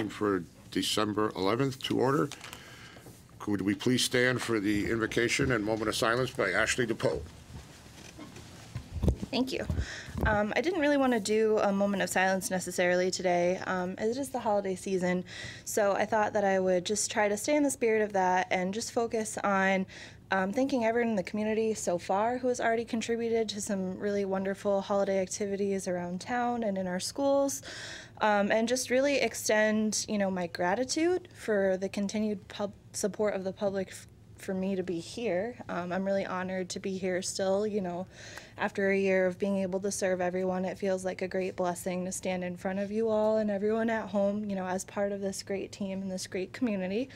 meeting for December 11th to order. Could we please stand for the invocation and moment of silence by Ashley DePoe? Thank you. I didn't really want to do a moment of silence necessarily today, as it is the holiday season, so I thought that I would just try to stay in the spirit of that and just focus on thanking everyone in the community so far who has already contributed to some really wonderful holiday activities around town and in our schools, and just really extend, my gratitude for the continued support of the public for me to be here. I'm really honored to be here still, after a year of being able to serve everyone. It feels like a great blessing to stand in front of you all and everyone at home, as part of this great team and this great community.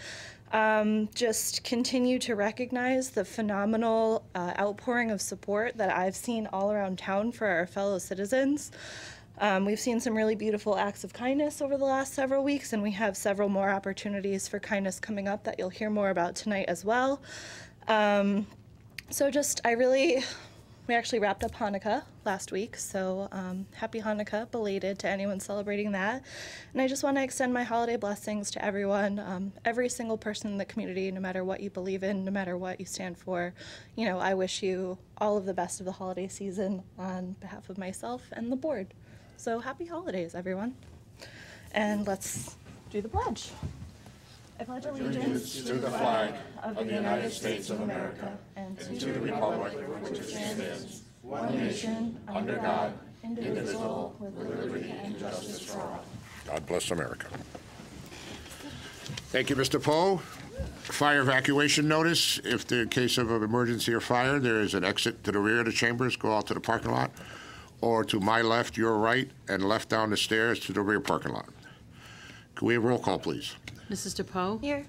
Just continue to recognize the phenomenal outpouring of support that I've seen all around town for our fellow citizens. We've seen some really beautiful acts of kindness over the last several weeks, and we have several more opportunities for kindness coming up that you'll hear more about tonight as well. We actually wrapped up Hanukkah last week, so happy Hanukkah, belated to anyone celebrating that. And I just want to extend my holiday blessings to everyone, every single person in the community, no matter what you believe in, no matter what you stand for. I wish you all of the best of the holiday season on behalf of myself and the board. So happy holidays, everyone. And let's do the pledge. I pledge allegiance to the flag of the United States of America and to the republic for which it stands, one nation, under God, indivisible, with liberty and justice for all. God bless America. Thank you, Mr. Poe. Fire evacuation notice. If in case of an emergency or fire, there is an exit to the rear of the chambers. Go out to the parking lot, or to my left, your right, and left down the stairs to the rear parking lot. Can we have roll call, please? Mrs. DePoe? Here.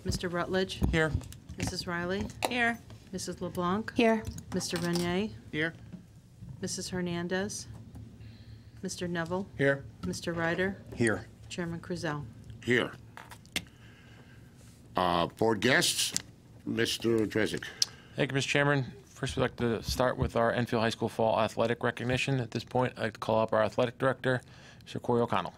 Mr. Rutledge? Here. Mrs. Riley? Here. Mrs. LeBlanc? Here. Mr. Renier? Here. Mrs. Hernandez? Mr. Neville? Here. Mr. Ryder? Here. Chairman Krizel? Here. Board guests, Mr. Drezig. Thank you, Mr. Chairman. First, we'd like to start with our Enfield High School Fall Athletic recognition. At this point, I'd like to call up our athletic director, Mr. Corey O'Connell.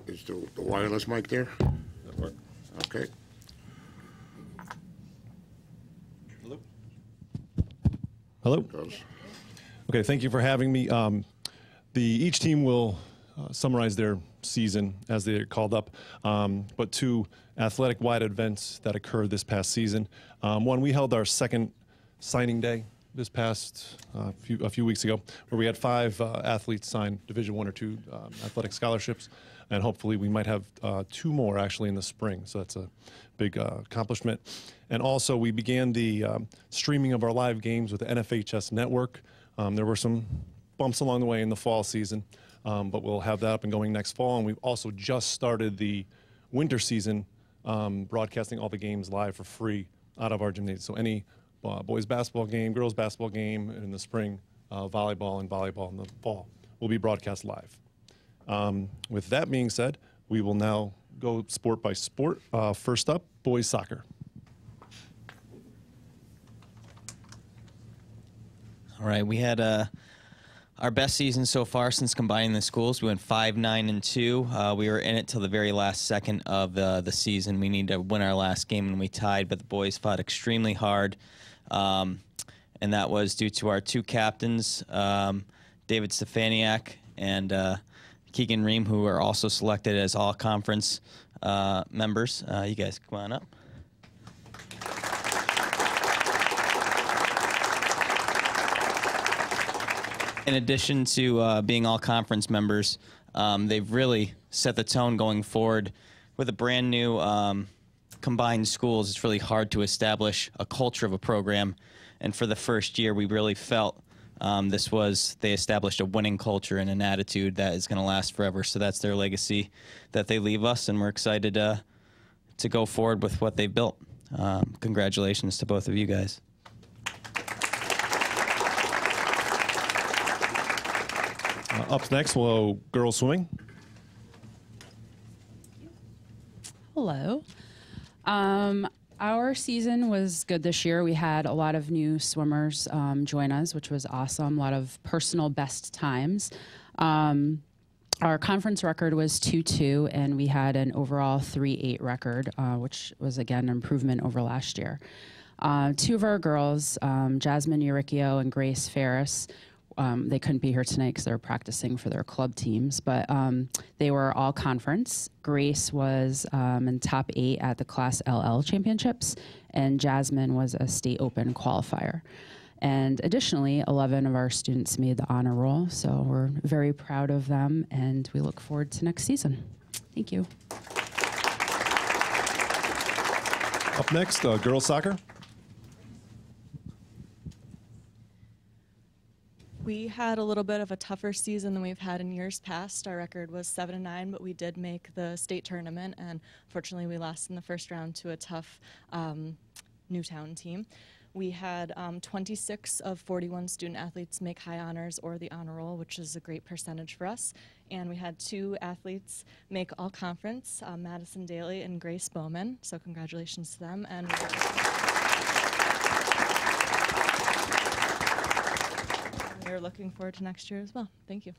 Is the wireless mic there? Okay. Hello. Hello. Okay, thank you for having me. Each team will summarize their season as they're called up, but two athletic-wide events that occurred this past season. One, we held our second signing day this past a few weeks ago, where we had 5 athletes sign Division I or II athletic scholarships, and hopefully we might have 2 more actually in the spring. So that's a big accomplishment. And also, we began the streaming of our live games with the NFHS network. There were some bumps along the way in the fall season, but we'll have that up and going next fall. And we've also just started the winter season, broadcasting all the games live for free out of our gymnasium. So any boys basketball game, girls basketball game in the spring, volleyball and volleyball in the fall will be broadcast live. With that being said, we will now go sport by sport. First up, boys soccer. All right, we had our best season so far since combining the schools. We went 5-9-2. We were in it till the very last second of the season. We needed to win our last game, and we tied, but the boys fought extremely hard, and that was due to our 2 captains, David Stefaniak and Keegan Ream, who are also selected as all-conference members. You guys come on up. In addition to being all-conference members, they've really set the tone going forward. With a brand new combined schools, it's really hard to establish a culture of a program. And for the first year, we really felt they established a winning culture and an attitude that is going to last forever. So that's their legacy that they leave us, and we're excited to go forward with what they built. Congratulations to both of you guys. Up next, we'll go girls swimming. Hello. Our season was good this year. We had a lot of new swimmers join us, which was awesome. A lot of personal best times. Our conference record was 2-2, and we had an overall 3-8 record, which was, again, an improvement over last year. Two of our girls, Jasmine Uricchio and Grace Ferris, they couldn't be here tonight because they were practicing for their club teams, but they were all conference. Grace was in top 8 at the Class LL Championships, and Jasmine was a state open qualifier. And additionally, 11 of our students made the honor roll, so we're very proud of them, and we look forward to next season. Thank you. Up next, girls soccer. We had a little bit of a tougher season than we've had in years past. Our record was 7-9, but we did make the state tournament, and fortunately we lost in the first round to a tough Newtown team. We had 26 of 41 student athletes make high honors or the honor roll, which is a great percentage for us. And we had 2 athletes make all conference, Madison Daly and Grace Bowman. So congratulations to them. And we're looking forward to next year as well. Thank you.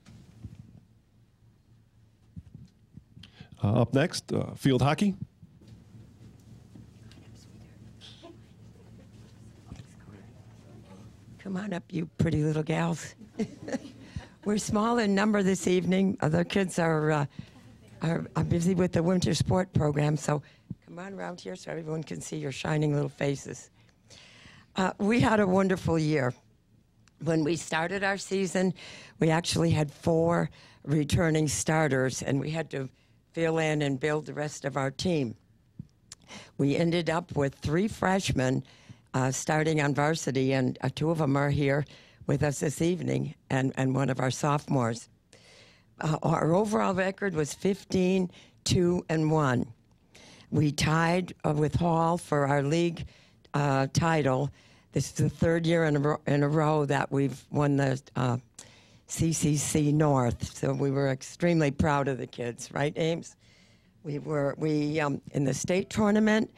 Up next, field hockey. Come on up, you pretty little gals. We're small in number this evening. Other kids are busy with the winter sport program, so come on around here so everyone can see your shining little faces. We had a wonderful year. When we started our season, we actually had 4 returning starters, and we had to fill in and build the rest of our team. We ended up with 3 freshmen starting on varsity, and 2 of them are here with us this evening, and one of our sophomores. Our overall record was 15-2-1. We tied with Hall for our league title. This is the 3rd year in a row that we've won the CCC North, so we were extremely proud of the kids, right, Ames? We in the state tournament,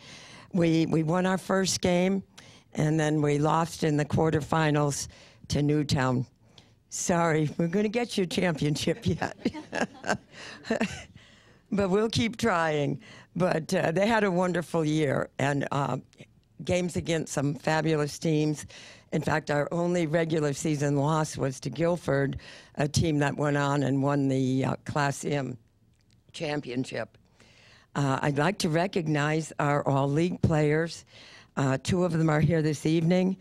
we won our first game, and then we lost in the quarterfinals to Newtown. Sorry, we're going to get you a championship yet. But we'll keep trying. But they had a wonderful year, and games against some fabulous teams. In fact, our only regular season loss was to Guilford, a team that went on and won the Class M championship. I'd like to recognize our all-league players. 2 of them are here this evening,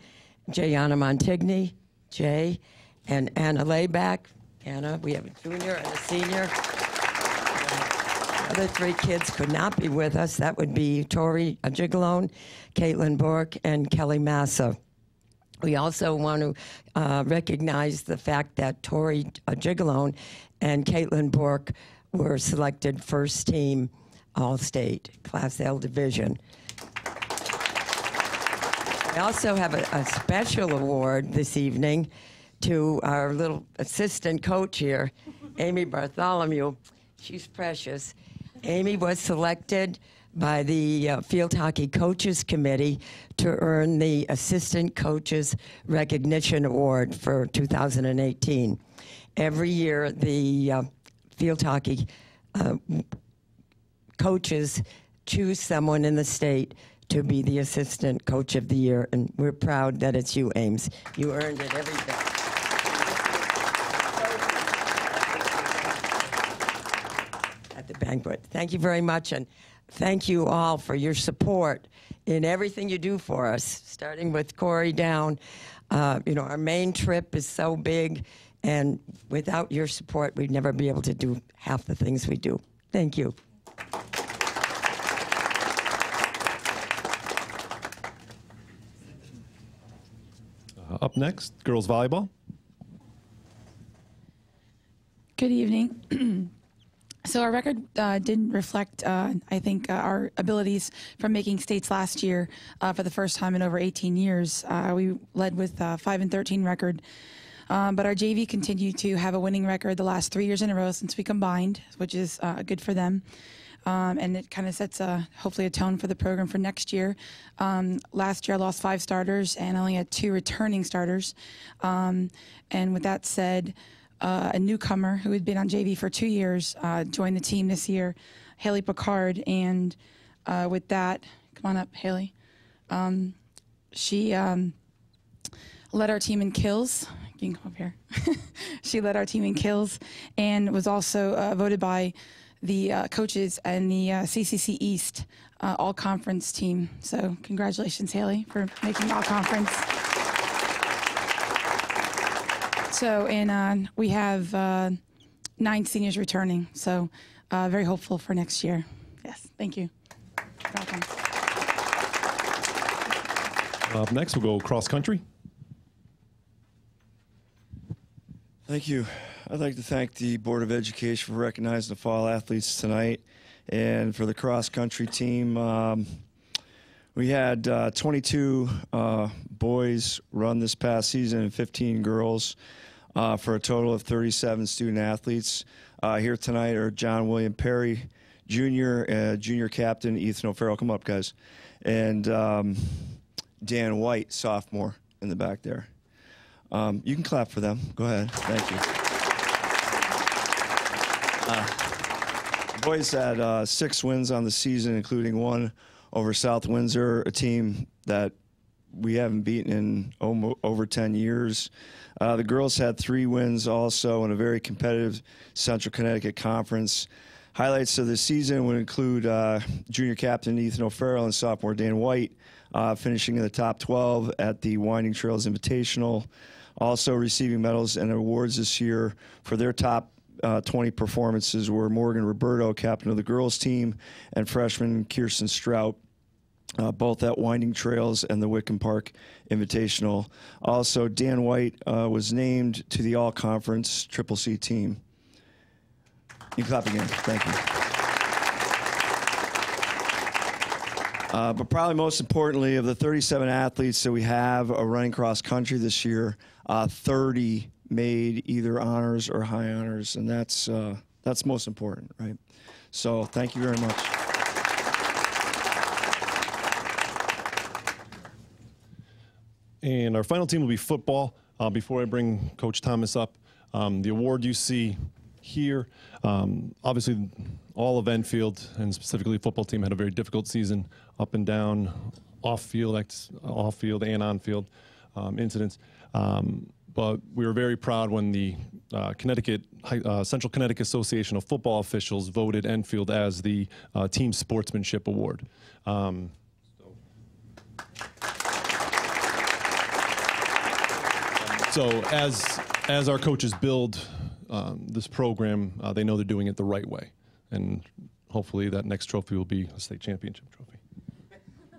Jayana Montigny, Jay, and Anna Layback. Anna, we have a junior and a senior. The other 3 kids could not be with us. That would be Tori Gigalone, Caitlin Bork, and Kelly Massa. We also want to recognize the fact that Tori Gigalone and Caitlin Bork were selected first team All-State, Class L Division. We also have a special award this evening to our little assistant coach here, Amy Bartholomew. She's precious. Amy was selected by the Field Hockey Coaches Committee to earn the Assistant Coaches Recognition Award for 2018. Every year, the field hockey coaches choose someone in the state to be the Assistant Coach of the Year, and we're proud that it's you, Ames. You earned it every day. At the banquet. Thank you very much, and thank you all for your support in everything you do for us, starting with Corey down. Our main trip is so big, and without your support, we'd never be able to do half the things we do. Thank you. Up next, girls volleyball. Good evening. So our record didn't reflect, I think, our abilities from making states last year for the first time in over 18 years. We led with a 5-13 record, but our JV continued to have a winning record the last 3 years in a row since we combined, which is good for them. And it kind of sets hopefully a tone for the program for next year. Last year I lost 5 starters and only had 2 returning starters. And with that said, a newcomer who had been on JV for 2 years, joined the team this year, Haley Picard. And with that, come on up, Haley. She led our team in kills. You can come up here. She led our team in kills and was also voted by the coaches and the CCC East all-conference team. So congratulations, Haley, for making all-conference. So, and we have 9 seniors returning. So very hopeful for next year. Yes, thank you. You're welcome. Up next, we'll go cross country. Thank you. I'd like to thank the Board of Education for recognizing the fall athletes tonight. And for the cross-country team, we had 22 boys run this past season and 15 girls for a total of 37 student athletes. Here tonight are John William Perry, Jr., Junior Captain Ethan O'Farrell. Come up, guys. And Dan White, sophomore, in the back there. You can clap for them. Go ahead. Thank you. The boys had 6 wins on the season, including 1 over South Windsor, a team that we haven't beaten in over 10 years. The girls had 3 wins also in a very competitive Central Connecticut Conference. Highlights of the season would include junior captain Ethan O'Farrell and sophomore Dan White finishing in the top 12 at the Winding Trails Invitational. Also receiving medals and awards this year for their top 20 performances were Morgan Roberto, captain of the girls team, and freshman Kirsten Strout, both at Winding Trails and the Wickham Park Invitational. Also, Dan White was named to the All-Conference Triple C team. You can clap again. Thank you. But probably most importantly, of the 37 athletes that we have running cross country this year, 30 made either honors or high honors, and that's most important, right? So thank you very much. And our final team will be football. Before I bring Coach Thomas up, the award you see here, obviously all of Enfield and specifically football team had a very difficult season, up and down, off-field and on-field incidents. But we were very proud when the Central Connecticut Association of Football Officials voted Enfield as the Team Sportsmanship Award. So as our coaches build this program, they know they're doing it the right way. And hopefully that next trophy will be a state championship trophy.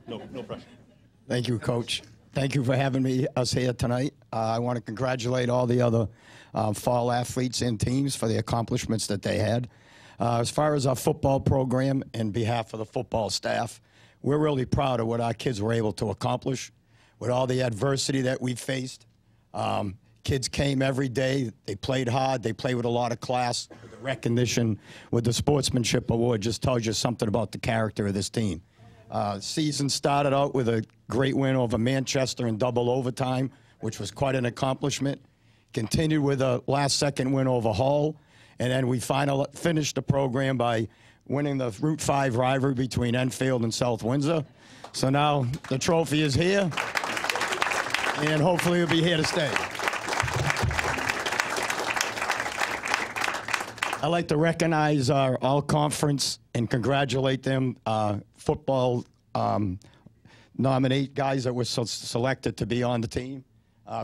No pressure. Thank you, Coach. Thank you for having us here tonight. I want to congratulate all the other fall athletes and teams for the accomplishments that they had. As far as our football program, in behalf of the football staff, we're really proud of what our kids were able to accomplish with all the adversity that we faced. Kids came every day. They played hard. They played with a lot of class. The recognition with the Sportsmanship Award just tells you something about the character of this team. Season started out with a great win over Manchester in double overtime, which was quite an accomplishment. Continued with a last-second win over Hull, and then we finished the program by winning the Route 5 rivalry between Enfield and South Windsor. So now the trophy is here, and hopefully it'll be here to stay. I'd like to recognize our all-conference and congratulate them. Football nominate guys that were selected to be on the team.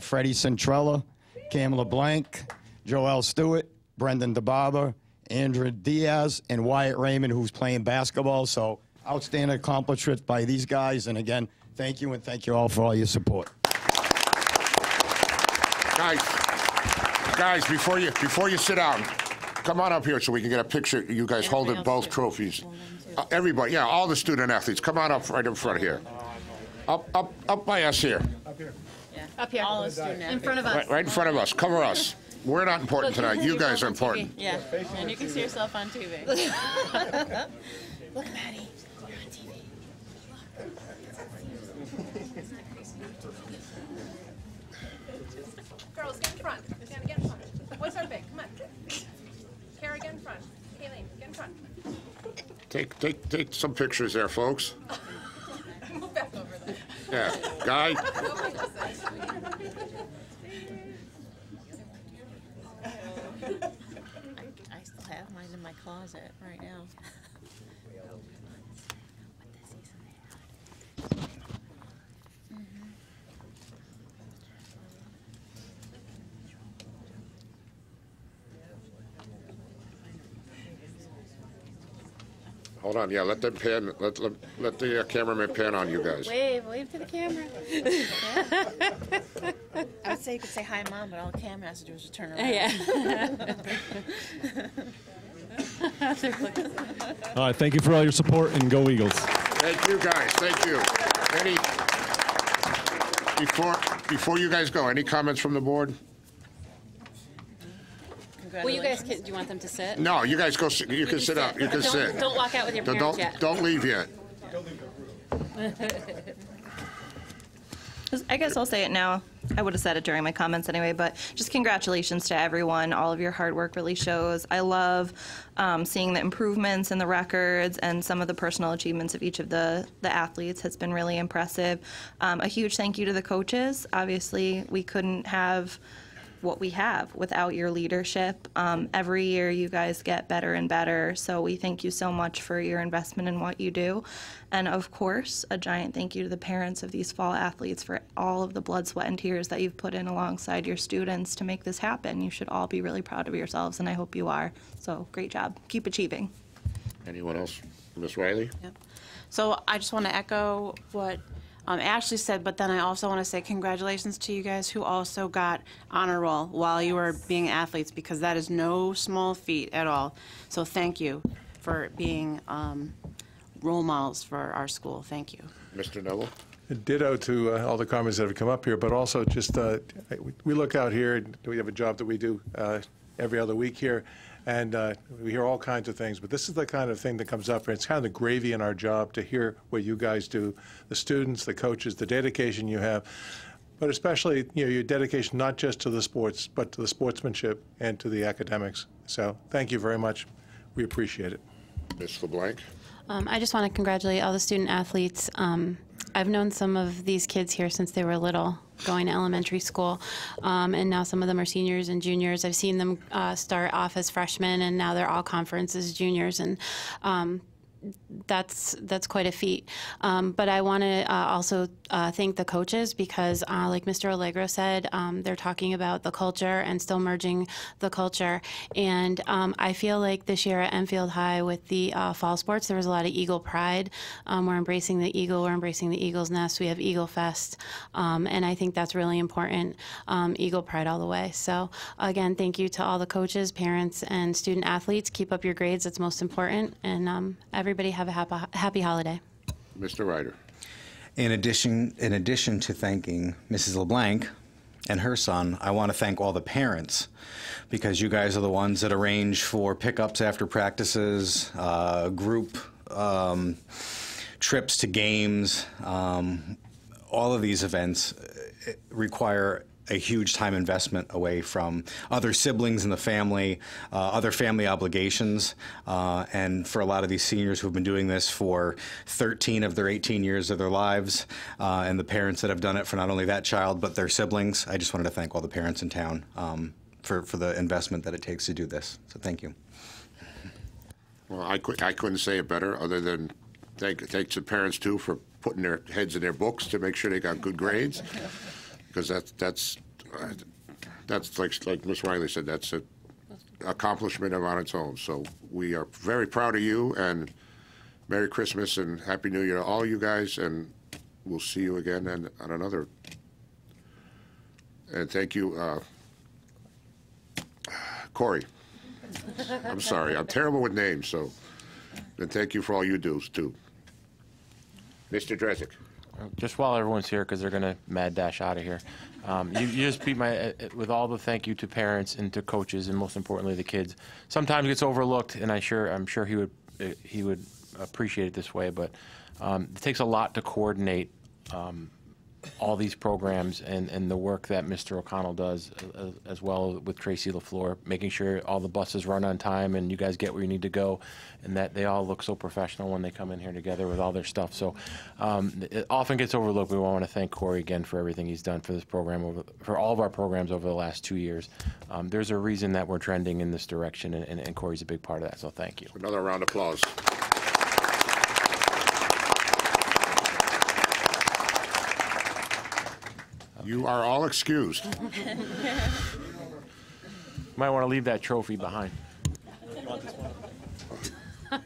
Freddie Centrella, Cam LeBlanc, Joel Stewart, Brendan DeBarber, Andrew Diaz, and Wyatt Raymond, who's playing basketball. So outstanding accomplishment by these guys. And again, thank you, and thank you all for all your support. Guys, before you sit down, come on up here so we can get a picture. You guys holding both trophies. Everybody, yeah, all the student athletes, come on up right in front here. Up by us here. Up here. Up here. All the student athletes. In front of us. Right in front of us. Cover us. We're not important tonight. You guys are important. Yeah, and you can see yourself on TV. Look, Maddie. You're on TV. Girls, get in front. Get in front. What's our big? Come on. Kara, get in front. Kayleen, get in front. Take some pictures there, folks. Move back over there. Yeah, Guy. Nobody listens. I still have mine in my closet right now. Hold on, yeah, let them pan, let the cameraman pan on you guys. Wave to the camera. I would say you could say hi, Mom, but all the camera has to do is just turn around. Yeah. All right, thank you for all your support, and go Eagles. Thank you, guys, thank you. Before you guys go, any comments from the board? Well, you guys can, do you want them to sit? No, you guys go, you can sit up, you can sit. Don't walk out with your parents yet. Don't leave yet. I guess I'll say it now. I would have said it during my comments anyway, but just congratulations to everyone. All of your hard work really shows. I love seeing the improvements in the records, and some of the personal achievements of each of the athletes has been really impressive. A huge thank you to the coaches. Obviously, we couldn't have what we have without your leadership. Every year you guys get better and better, so we thank you so much for your investment in what you do. And of course, a giant thank you to the parents of these fall athletes for all of the blood, sweat, and tears that you've put in alongside your students to make this happen. You should all be really proud of yourselves, and I hope you are. So great job. Keep achieving. Anyone else? Ms. Riley? Yep. So I just want to echo what Ashley said, but then I also want to say congratulations to you guys who also got honor roll while you were being athletes, because that is no small feat at all. So thank you for being role models for our school. Thank you. Mr. Neville? Ditto to all the comments that have come up here, but also just we look out here, and we have a job that we do every other week here, and we hear all kinds of things, but this is the kind of thing that comes up, and it's kind of the gravy in our job to hear what you guys do, the students, the coaches, the dedication you have, but especially your dedication not just to the sports, but to the sportsmanship and to the academics. So thank you very much. We appreciate it. Ms. LeBlanc? I just want to congratulate all the student athletes. I've known some of these kids here since they were little, going to elementary school, and now some of them are seniors and juniors. I've seen them start off as freshmen, and now they're all conference as juniors, and that's quite a feat. But I want to also thank the coaches, because like Mr. Allegro said, they're talking about the culture and still merging the culture. And I feel like this year at Enfield High with the fall sports, there was a lot of Eagle pride. We're embracing the eagle, we're embracing the Eagle's nest, we have Eagle Fest, and I think that's really important. Eagle pride all the way. So again, thank you to all the coaches, parents, and student athletes. Keep up your grades, it's most important, and everybody have a happy holiday. Mr. Ryder. In addition to thanking Mrs. LeBlanc and her son, I want to thank all the parents, because you guys are the ones that arrange for pickups after practices, group trips to games. All of these events require a huge time investment away from other siblings in the family, other family obligations, and for a lot of these seniors who've been doing this for 13 of their 18 years of their lives, and the parents that have done it for not only that child but their siblings, I just wanted to thank all the parents in town for the investment that it takes to do this. So thank you. Well, I couldn't say it better, other than thanks to parents too for putting their heads in their books to make sure they got good grades. Because that's like Ms. Riley said, that's an accomplishment on its own. So we are very proud of you, and Merry Christmas and Happy New Year to all you guys, and we'll see you again on another. And thank you, Corey. I'm sorry, I'm terrible with names, so, and thank you for all you do too. Mr. Dresick. Just while everyone's here, because they're going to mad dash out of here, you just beat my, with all the thank you to parents and to coaches, and most importantly the kids. Sometimes it gets overlooked, and I'm sure he would appreciate it this way, but it takes a lot to coordinate all these programs and the work that Mr. O'Connell does as well with Tracy LaFleur, making sure all the buses run on time and you guys get where you need to go, and that they all look so professional when they come in here together with all their stuff. So it often gets overlooked. We want to thank Corey again for everything he's done for this program, for all of our programs over the last 2 years. There's a reason that we're trending in this direction, and Corey's a big part of that, so thank you. Another round of applause. You are all excused. Might want to leave that trophy behind. Thank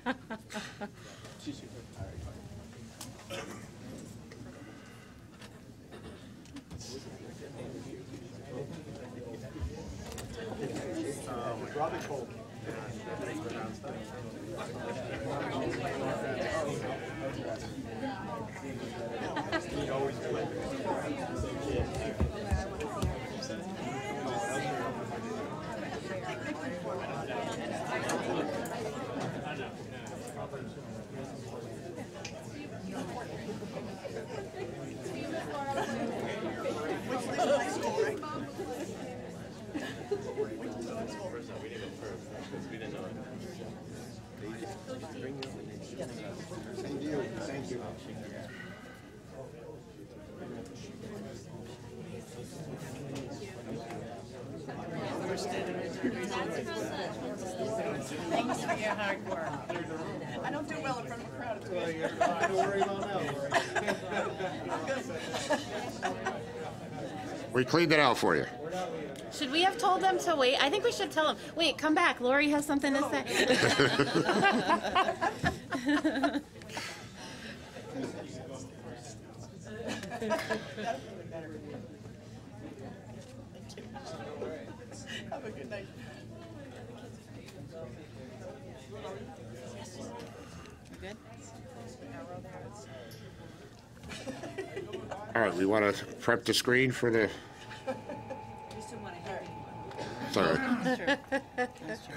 you. Thanks for your hard work. I don't do well in front of a crowd. Don't worry about that. We cleaned it out for you. Should we have told them to wait? I think we should tell them, wait, come back. Lori has something to say. Have a good night. Good? All right, we want to prep the screen for the... Sorry. That's true. That's true.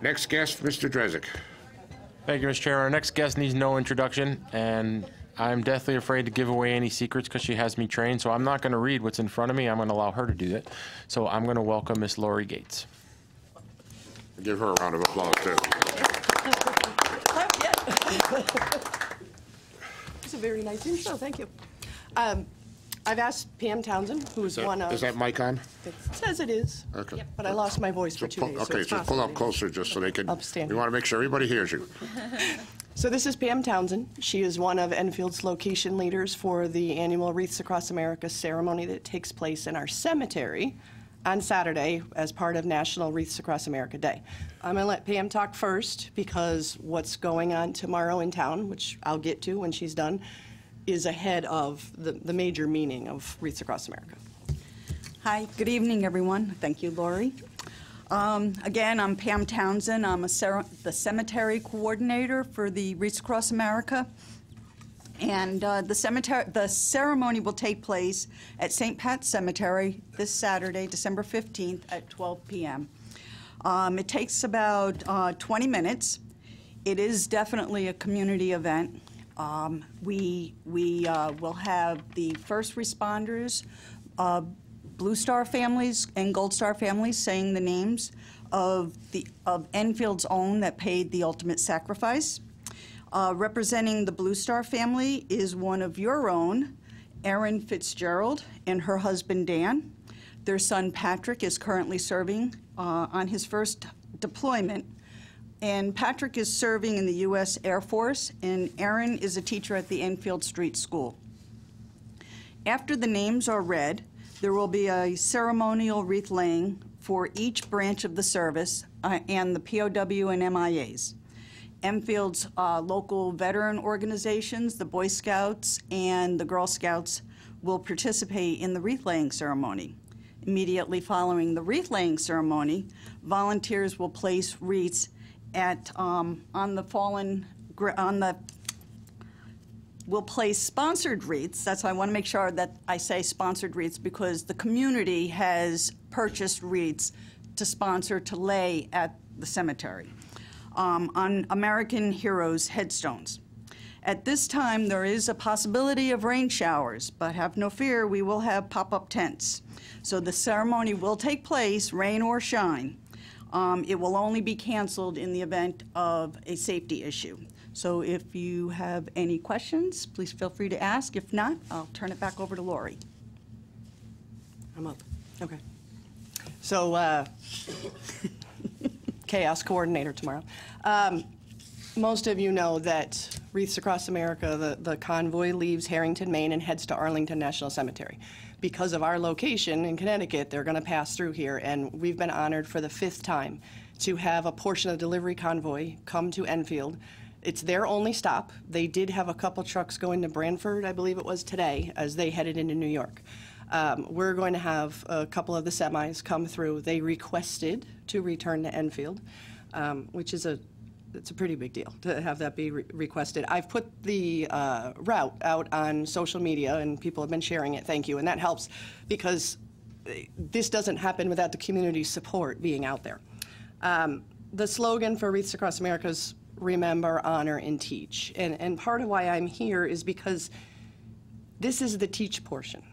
Next guest, Mr. Drezek. Thank you, Mr. Chair. Our next guest needs no introduction, and I'm deathly afraid to give away any secrets because she has me trained, so I'm not going to read what's in front of me. I'm going to allow her to do that. So I'm going to welcome Miss Lori Gates. Give her a round of applause, too. It's a very nice intro, thank you. I've asked Pam Townsend, who's one of... Is that mic on? It says it is. Okay. Yep. But I lost my voice for 2 days. Okay, it's just pull up possible. closer just so they can... Upstanding. We want to make sure everybody hears you. So this is Pam Townsend. She is one of Enfield's location leaders for the annual Wreaths Across America ceremony that takes place in our cemetery on Saturday as part of National Wreaths Across America Day. I'm going to let Pam talk first because what's going on tomorrow in town, which I'll get to when she's done, is ahead of the major meaning of Wreaths Across America. Hi, good evening, everyone. Thank you, Lori. Again, I'm Pam Townsend. I'm the cemetery coordinator for the Wreaths Across America. And the ceremony will take place at St. Pat's Cemetery this Saturday, December 15th at 12 p.m. It takes about 20 minutes. It is definitely a community event. We will have the first responders, Blue Star families and Gold Star families saying the names of Enfield's own that paid the ultimate sacrifice. Representing the Blue Star family is one of your own, Erin Fitzgerald, and her husband Dan. Their son Patrick is currently serving on his first deployment. And Patrick is serving in the U.S. Air Force, and Erin is a teacher at the Enfield Street School. After the names are read, there will be a ceremonial wreath laying for each branch of the service and the POW and MIAs. Enfield's local veteran organizations, the Boy Scouts and the Girl Scouts, will participate in the wreath-laying ceremony. Immediately following the wreath-laying ceremony, volunteers will place wreaths we'll place sponsored wreaths. That's why I want to make sure that I say sponsored wreaths because the community has purchased wreaths to sponsor to lay at the cemetery on American heroes' headstones. At this time, there is a possibility of rain showers, but have no fear, we will have pop-up tents. So the ceremony will take place, rain or shine. It will only be canceled in the event of a safety issue. So if you have any questions, please feel free to ask. If not, I'll turn it back over to Lori. I'm up. Okay. So, chaos coordinator tomorrow. Most of you know that Wreaths Across America, the convoy leaves Harrington, Maine, and heads to Arlington National Cemetery. Because of our location in Connecticut, they're going to pass through here, and we've been honored for the 5th time to have a portion of the delivery convoy come to Enfield. It's their only stop. They did have a couple trucks going to Branford, I believe it was today, as they headed into New York. We're going to have a couple of the semis come through. They requested to return to Enfield, which is it's a pretty big deal to have that be requested. I've put the route out on social media, and people have been sharing it. Thank you, and that helps because this doesn't happen without the community support being out there. The slogan for Wreaths Across America is remember, honor, and teach. And part of why I'm here is because this is the teach portion.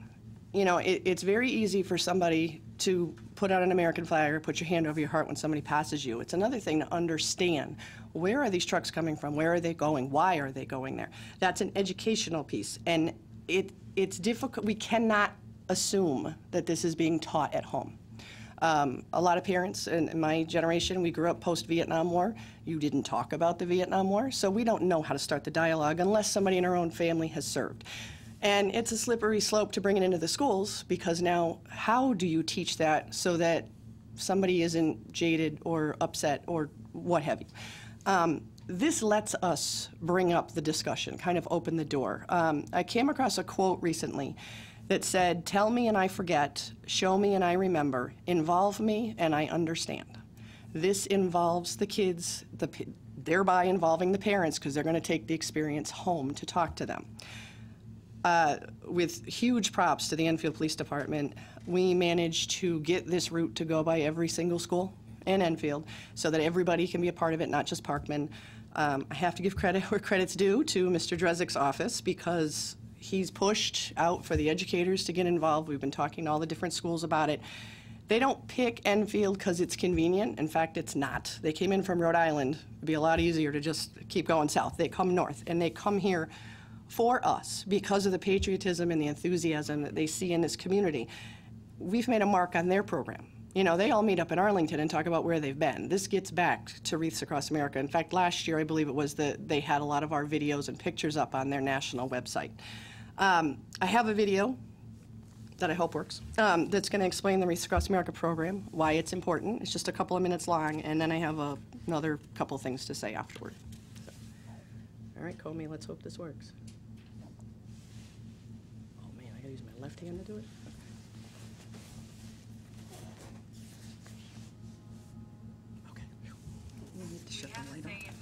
You know, it's very easy for somebody to put out an American flag or put your hand over your heart when somebody passes you. It's another thing to understand, where are these trucks coming from? Where are they going? Why are they going there? That's an educational piece. And it's difficult. We cannot assume that this is being taught at home. A lot of parents in my generation, we grew up post-Vietnam War. You didn't talk about the Vietnam War, so we don't know how to start the dialogue unless somebody in our own family has served. And it's a slippery slope to bring it into the schools, because now how do you teach that so that somebody isn't jaded or upset or what have you? This lets us bring up the discussion, kind of open the door. I came across a quote recently that said, "Tell me and I forget, show me and I remember, involve me and I understand." This involves the kids, thereby involving the parents, because they're going to take the experience home to talk to them. With huge props to the Enfield Police Department, we managed to get this route to go by every single school in Enfield so that everybody can be a part of it, not just Parkman. I have to give credit where credit's due to Mr. Drezik's office, because he's pushed out for the educators to get involved. We've been talking to all the different schools about it. They don't pick Enfield because it's convenient. In fact, it's not. They came in from Rhode Island. It'd be a lot easier to just keep going south. They come north, and they come here for us because of the patriotism and the enthusiasm that they see in this community. We've made a mark on their program. You know, they all meet up in Arlington and talk about where they've been. This gets back to Wreaths Across America. In fact, last year, I believe it was that they had a lot of our videos and pictures up on their national website. I have a video that I hope works, that's going to explain the Wreaths Across America program, why it's important. It's just a couple of minutes long, and then I have another couple things to say afterward. So. All right, Comey, let's hope this works. Oh man, I gotta use my left hand to do it? Okay. We need to shut the light off.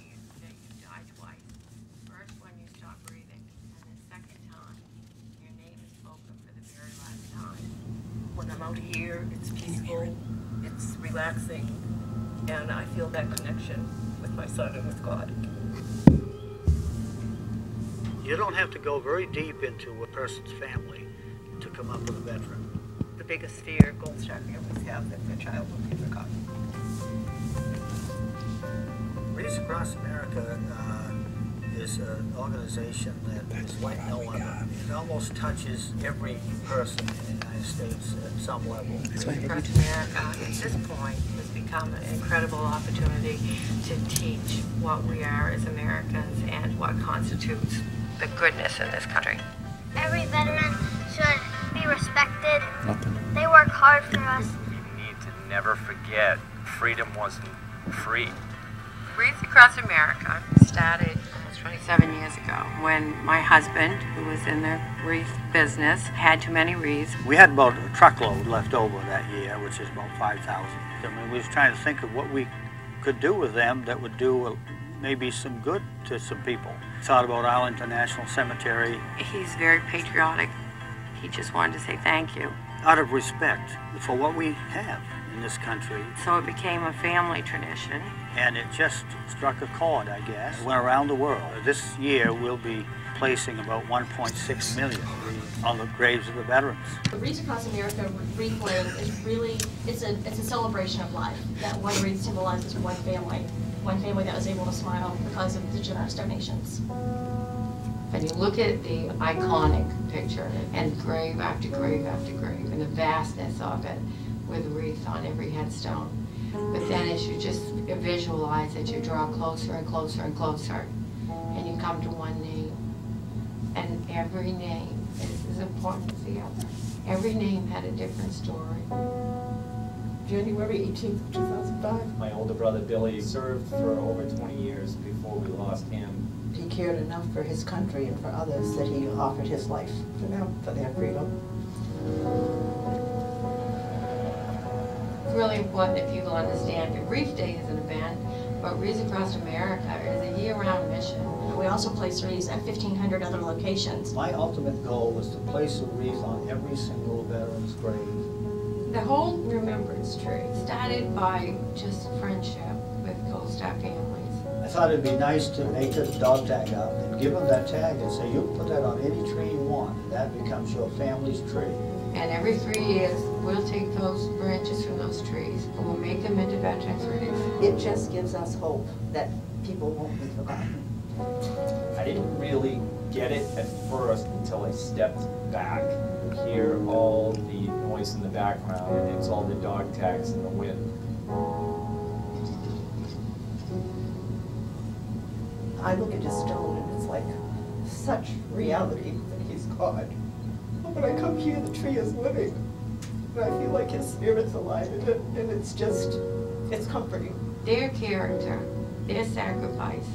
When I'm out here, it's peaceful, it's relaxing, and I feel that connection with my son and with God. You don't have to go very deep into a person's family to come up with a veteran. The biggest fear Gold Star families have, that their child will be forgotten. Wreaths Across America is an organization that is like no other. It almost touches every person in the United States at some level. Wreaths Across America, at this point, has become an incredible opportunity to teach what we are as Americans and what constitutes the goodness in this country. Every veteran should be respected. They work hard for us. You need to never forget, freedom wasn't free. Wreaths Across America started almost 27 years ago when my husband, who was in the wreath business, had too many wreaths. We had about a truckload left over that year, which is about 5,000. I mean, we was trying to think of what we could do with them that would do maybe some good to some people. Thought about Arlington National Cemetery. He's very patriotic. He just wanted to say thank you. out of respect for what we have in this country. So it became a family tradition. And it just struck a chord, I guess. It went around the world. This year we'll be placing about 1.6 million on the graves of the veterans. The Wreaths Across America wreath laying is really, it's a celebration of life. That one wreath symbolizes one family that was able to smile because of the generous donations. And you look at the iconic picture and grave after grave after grave and the vastness of it with wreaths on every headstone. But then as you just visualize it, you draw closer and closer and closer, and you come to one name. And every name is as important as the other. Every name had a different story. January 18th, 2005. My older brother Billy served for over 20 years before we lost him. He cared enough for his country and for others that he offered his life for them, for their freedom. It's really important that people understand that Wreath Day is an event, but Wreaths Across America is a year-round mission. We also place wreaths at 1,500 other locations. My ultimate goal was to place a wreath on every single veteran's grave. The whole remembrance tree started by just friendship with Gold Star families. I thought it'd be nice to make a dog tag up and give them that tag and say, you can put that on any tree you want, and that becomes your family's tree. And every 3 years, we'll take those branches from those trees and we'll make them into veterans wreaths. It just gives us hope that people won't be forgotten. I didn't really get it at first until I stepped back and hear all the noise in the background, and it's all the dog tags in the wind. I look at his stone and it's like such reality that he's gone. But when I come here, the tree is living. And I feel like his spirit's alive in it, and it's just, it's comforting. Their character, their sacrifice,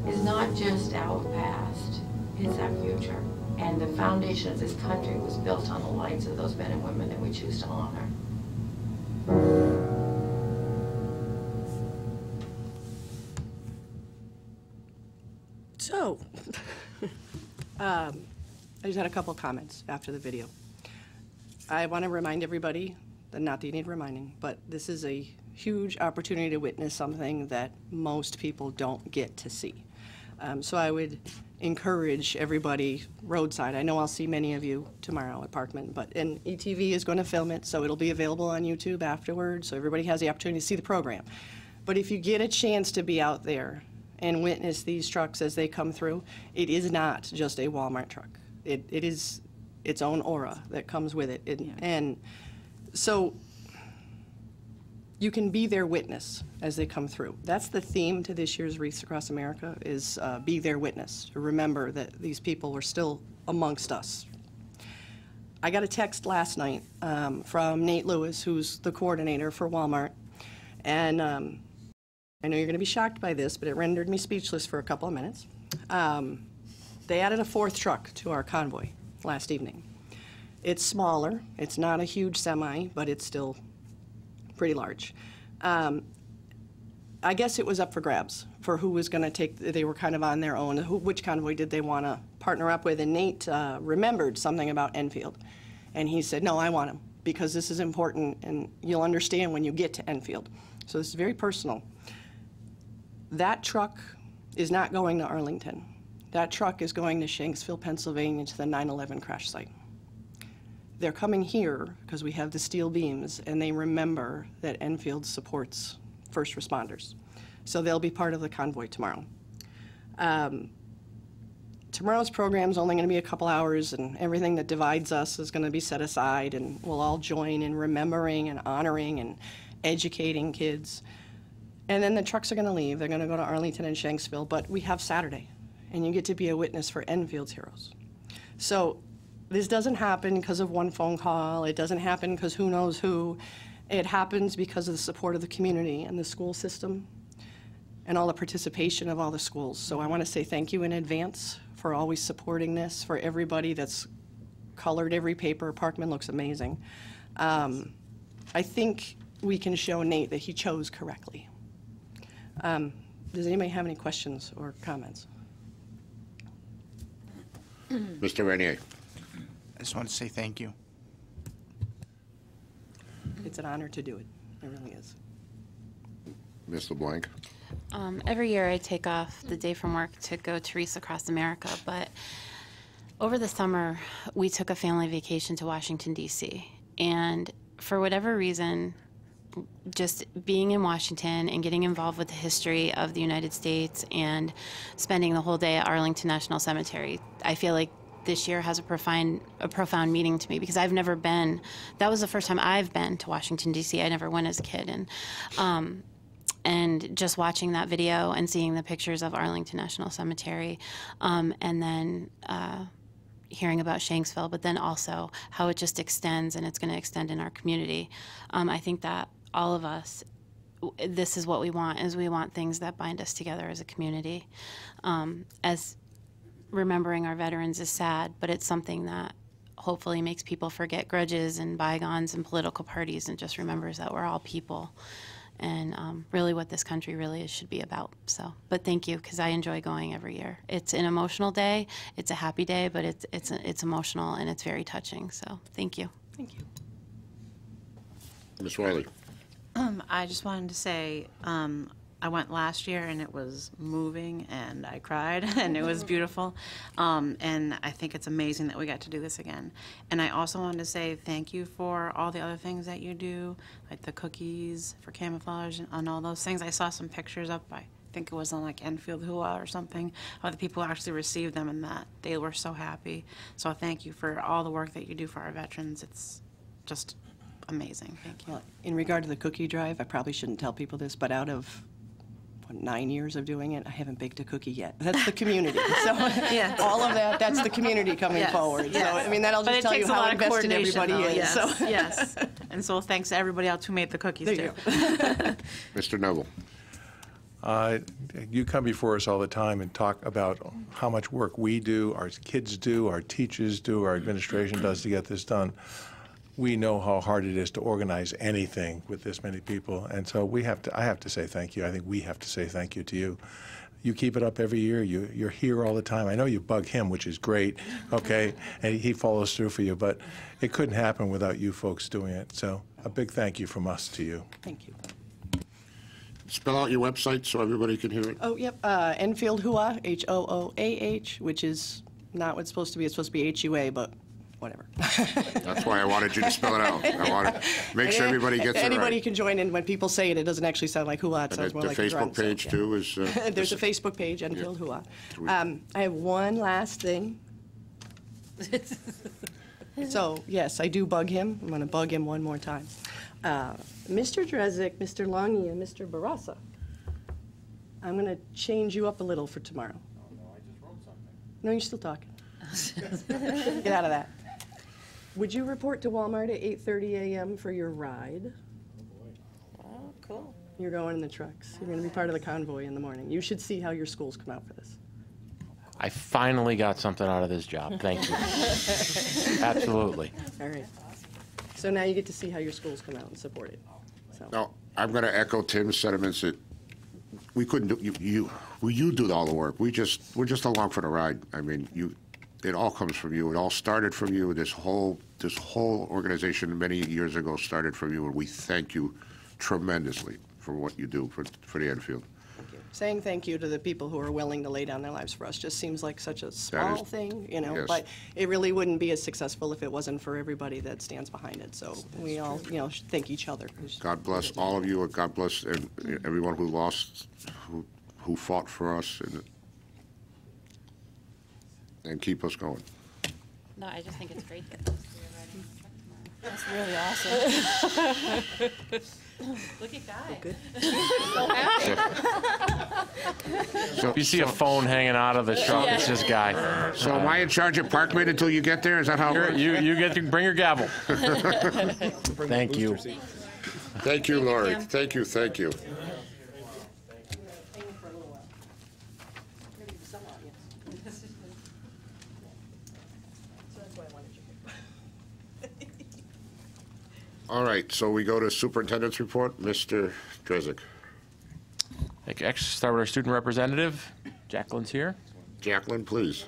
is not just our past, it's our future. And the foundation of this country was built on the lives of those men and women that we choose to honor. So, I just had a couple comments after the video. I want to remind everybody, not that you need reminding, but this is a huge opportunity to witness something that most people don't get to see. So I would encourage everybody roadside. I know I'll see many of you tomorrow at Parkman, and ETV is going to film it, so it'll be available on YouTube afterwards, so everybody has the opportunity to see the program. But if you get a chance to be out there and witness these trucks as they come through, it is not just a Walmart truck. It is its own aura that comes with it. And so you can be their witness as they come through. That's the theme to this year's Wreaths Across America, is be their witness, to remember that these people are still amongst us. I got a text last night from Nate Lewis, who's the coordinator for Walmart, and I know you're going to be shocked by this, but it rendered me speechless for a couple of minutes. They added a 4th truck to our convoy last evening. It's smaller, it's not a huge semi, but it's still pretty large. I guess it was up for grabs for who was going to take, they were kind of on their own, which convoy did they want to partner up with, and Nate remembered something about Enfield, and he said, no, I want him, because this is important, and you'll understand when you get to Enfield. So this is very personal. That truck is not going to Arlington. That truck is going to Shanksville, Pennsylvania, to the 9/11 crash site. They're coming here because we have the steel beams, and they remember that Enfield supports first responders. So they'll be part of the convoy tomorrow. Tomorrow's program is only going to be a couple hours, and everything that divides us is going to be set aside, and we'll all join in remembering and honoring and educating kids. And then the trucks are going to leave. They're going to go to Arlington and Shanksville, but we have Saturday, and you get to be a witness for Enfield's heroes. So this doesn't happen because of one phone call. It doesn't happen because who knows who. It happens because of the support of the community and the school system and all the participation of all the schools. So I want to say thank you in advance for always supporting this, for everybody that's colored every paper. Parkman looks amazing. I think we can show Nate that he chose correctly. Does anybody have any questions or comments? Mr. Renier. I just want to say thank you. It's an honor to do it. It really is. Ms. LeBlanc? Every year I take off the day from work to go to Wreaths Across America, but over the summer we took a family vacation to Washington, D.C. And for whatever reason, just being in Washington and getting involved with the history of the United States and spending the whole day at Arlington National Cemetery, I feel like this year has a profound meaning to me because I've never been. That was the first time I've been to Washington, D.C. I never went as a kid, and just watching that video and seeing the pictures of Arlington National Cemetery, and then hearing about Shanksville, but then also how it just extends and it's going to extend in our community. I think that all of us, this is what we want, is we want things that bind us together as a community. As remembering our veterans is sad, but it's something that hopefully makes people forget grudges and bygones and political parties and just remembers that we're all people and really what this country really should be about. So, but thank you, because I enjoy going every year. It's an emotional day, it's a happy day, but it's emotional and it's very touching. So thank you. Thank you. Ms. Wiley? I just wanted to say, I went last year and it was moving and I cried and it was beautiful. And I think it's amazing that we got to do this again. And I also wanted to say thank you for all the other things that you do, like the cookies for camouflage and all those things. I saw some pictures up, I think it was on like Enfield Hua or something, of the people who actually received them and that they were so happy. So thank you for all the work that you do for our veterans. It's just amazing. Thank you. Well, in regard to the cookie drive, I probably shouldn't tell people this, but out of 9 years of doing it, I haven't baked a cookie yet. That's the community. So Yeah. all of that, that's the community coming Yes, forward. yes. So, I mean, that'll But just it tell you takes a how lot of invested coordination, everybody though, is. Yes, So. yes. And so thanks to everybody else who made the cookies, There too. Mr. Neville? You come before us all the time and talk about how much work we do, our kids do, our teachers do, our administration does to get this done. We know how hard it is to organize anything with this many people, and so I have to say thank you. I think we have to say thank you to you. You keep it up every year. You're here all the time. I know you bug him, which is great, okay, and he follows through for you, but it couldn't happen without you folks doing it. So a big thank you from us to you. Thank you. Spell out your website so everybody can hear it. Oh, yep. Enfield Hua, H-O-O-A-H, which is not what it's supposed to be. It's supposed to be H-U-A, but whatever. That's why I wanted you to spell it out. I want to make sure everybody gets it Anybody right. can join in. When people say it, it doesn't actually sound like Hua. It And sounds more the like a Facebook drum. So, page, yeah. too, is... There's a Facebook page, Enfield Hua. I have one last thing. So, yes, I do bug him. I'm going to bug him one more time. Mr. Drezik, Mr. Longy, and Mr. Barasa, I'm going to change you up a little for tomorrow. No, you're still talking. Get out of that. Would you report to Walmart at 8:30 a.m. for your ride? Oh, cool. You're going in the trucks. You're going to be part of the convoy in the morning. You should see how your schools come out for this. I finally got something out of this job. Thank you. Absolutely. All right. So now you get to see how your schools come out and support it. So. Now, I'm going to echo Tim's sentiments that we couldn't do, you do all the work. We're just along for the ride. I mean, it all comes from you. It all started from you. This whole organization many years ago started from you, and we thank you tremendously for what you do for the Enfield. Saying thank you to the people who are willing to lay down their lives for us just seems like such a small thing, you know, yes. but it really wouldn't be as successful if it wasn't for everybody that stands behind it. So we all, you know, should thank each other. God bless all of you, and God bless everyone who lost, who fought for us, and keep us going. No, I just think it's great that That's really awesome. Look at Guy. Good. So if you see a phone hanging out of the truck, it's this guy. So am I in charge of Parkman until you get there? Is that how it works? You get to bring your gavel. Thank you. Thank you, Lori. Thank you, thank you. All right, so we go to superintendent's report. Mr. Drezik. Actually, start with our student representative. Jacqueline's here. Jacqueline, please.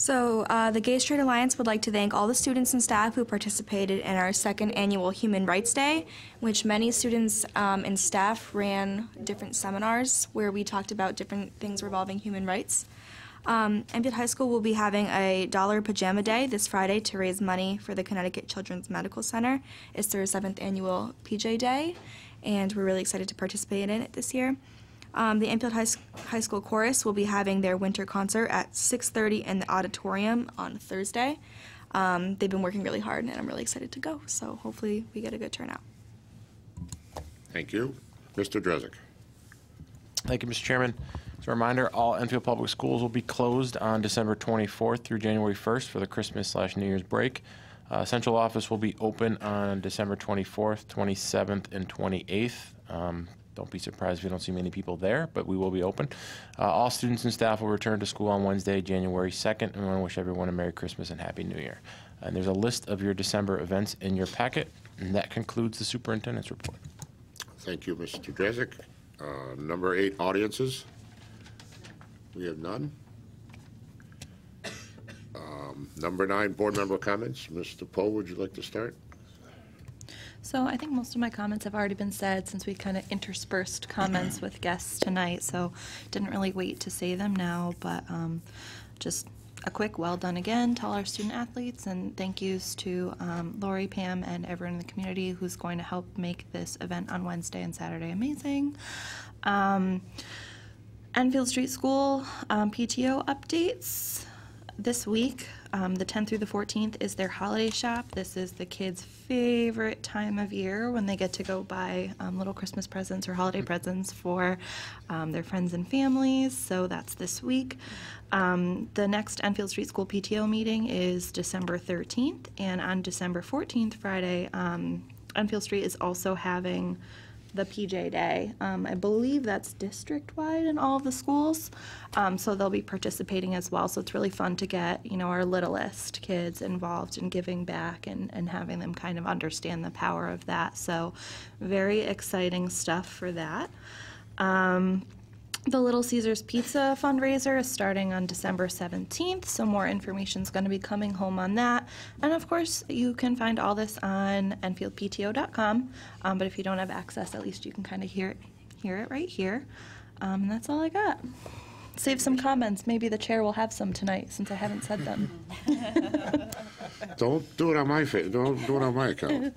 So, the Gay Straight Alliance would like to thank all the students and staff who participated in our second annual Human Rights Day, which many students and staff ran different seminars where we talked about different things revolving human rights. Enfield High School will be having a $1 Pajama Day this Friday to raise money for the Connecticut Children's Medical Center. It's their 7th annual PJ Day, and we're really excited to participate in it this year. The Enfield High School Chorus will be having their winter concert at 6:30 in the auditorium on Thursday. They've been working really hard, and I'm really excited to go, so hopefully we get a good turnout. Thank you. Mr. Drezek. Thank you, Mr. Chairman. As a reminder, all Enfield Public Schools will be closed on December 24th through January 1st for the Christmas/New Year's break. Central office will be open on December 24th, 27th, and 28th. Don't be surprised if you don't see many people there, but we will be open. All students and staff will return to school on Wednesday, January 2nd, and I want to wish everyone a Merry Christmas and Happy New Year. And there's a list of your December events in your packet, and that concludes the superintendent's report. Thank you, Mr. Drezek. Number 8, audiences. We have none. Number 9, board member comments. Mr. Poe, would you like to start? So I think most of my comments have already been said since we kind of interspersed comments with guests tonight, so didn't really wait to say them now, but just a quick well done again to all our student athletes, and thank yous to Lori, Pam, and everyone in the community who's going to help make this event on Wednesday and Saturday amazing. Enfield Street School PTO updates. This week, the 10th through the 14th, is their holiday shop. This is the kids' favorite time of year when they get to go buy little Christmas presents or holiday presents for their friends and families. So that's this week. The next Enfield Street School PTO meeting is December 13th. And on December 14th, Friday, Enfield Street is also having the PJ Day. I believe that's district-wide in all of the schools, so they'll be participating as well. So it's really fun to get, our littlest kids involved in giving back and having them kind of understand the power of that. So very exciting stuff for that. The Little Caesars Pizza fundraiser is starting on December 17th, so more information is going to be coming home on that. And of course, you can find all this on EnfieldPTO.com, but if you don't have access, at least you can kind of hear it right here. And that's all I got. Save some comments. Maybe the chair will have some tonight since I haven't said them. Don't do it on my face. Don't do it on my account.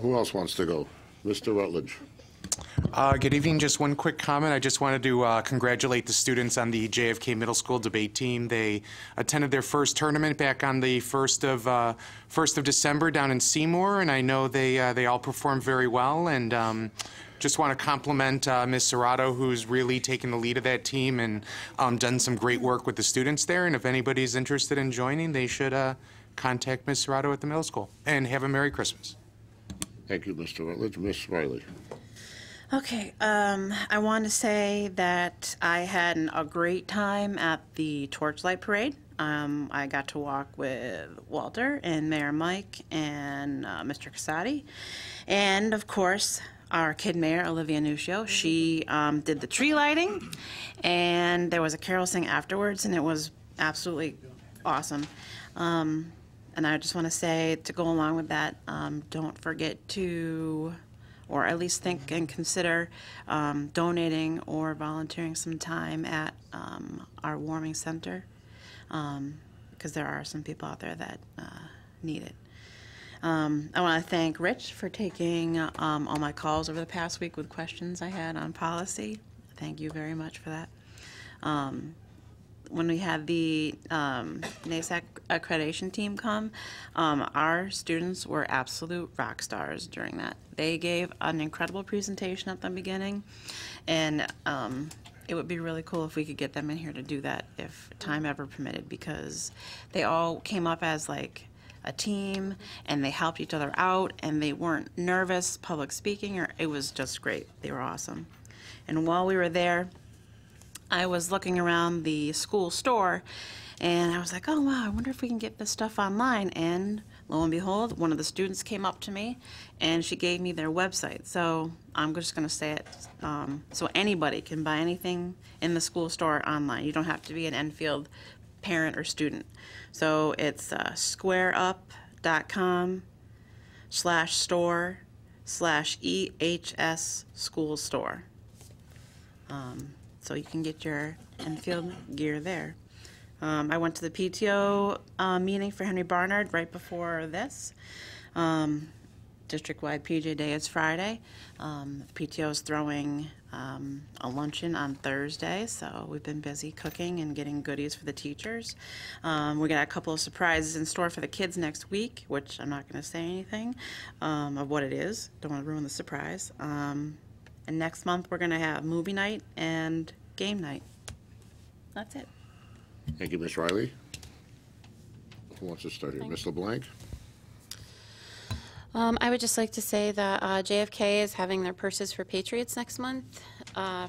Who else wants to go? Mr. Rutledge. Good evening. Just one quick comment. I just wanted to congratulate the students on the JFK Middle School debate team. They attended their first tournament back on the 1st of December down in Seymour, and I know they all performed very well. And just want to compliment Ms. Serrato, who's really taken the lead of that team and done some great work with the students there. And if anybody's interested in joining, they should contact Ms. Serrato at the middle school. And have a Merry Christmas. Thank you, Mr. Rutledge. Ms. Riley. Okay, I want to say that I had a great time at the Torchlight Parade. I got to walk with Walter and Mayor Mike and Mr. Casati. And, of course, our kid mayor, Olivia Nuccio. She did the tree lighting, and there was a carol sing afterwards, and it was absolutely awesome. And I just want to say, to go along with that, don't forget to, or at least think and consider donating or volunteering some time at our warming center, because there are some people out there that need it. I want to thank Rich for taking all my calls over the past week with questions I had on policy. Thank you very much for that. When we had the NASAC accreditation team come, our students were absolute rock stars during that. They gave an incredible presentation at the beginning, and it would be really cool if we could get them in here to do that if time ever permitted, because they all came up as like a team and they helped each other out, and they weren't nervous public speaking, or it was just great. They were awesome. And while we were there, I was looking around the school store, and I was like, oh, wow, I wonder if we can get this stuff online. And lo and behold, one of the students came up to me, and she gave me their website. So I'm just going to say it. So anybody can buy anything in the school store online. You don't have to be an Enfield parent or student. So it's squareup.com/store/EHS school store. So you can get your Enfield gear there. I went to the PTO meeting for Henry Barnard right before this. District-wide PJ Day is Friday. PTO is throwing a luncheon on Thursday, so we've been busy cooking and getting goodies for the teachers. We got a couple of surprises in store for the kids next week, which I'm not going to say anything of what it is. Don't want to ruin the surprise. And next month we're going to have movie night and game night. That's it. Thank you, Ms. Riley. Who wants to start here? Ms. LeBlanc? I would just like to say that JFK is having their Purses for Patriots next month,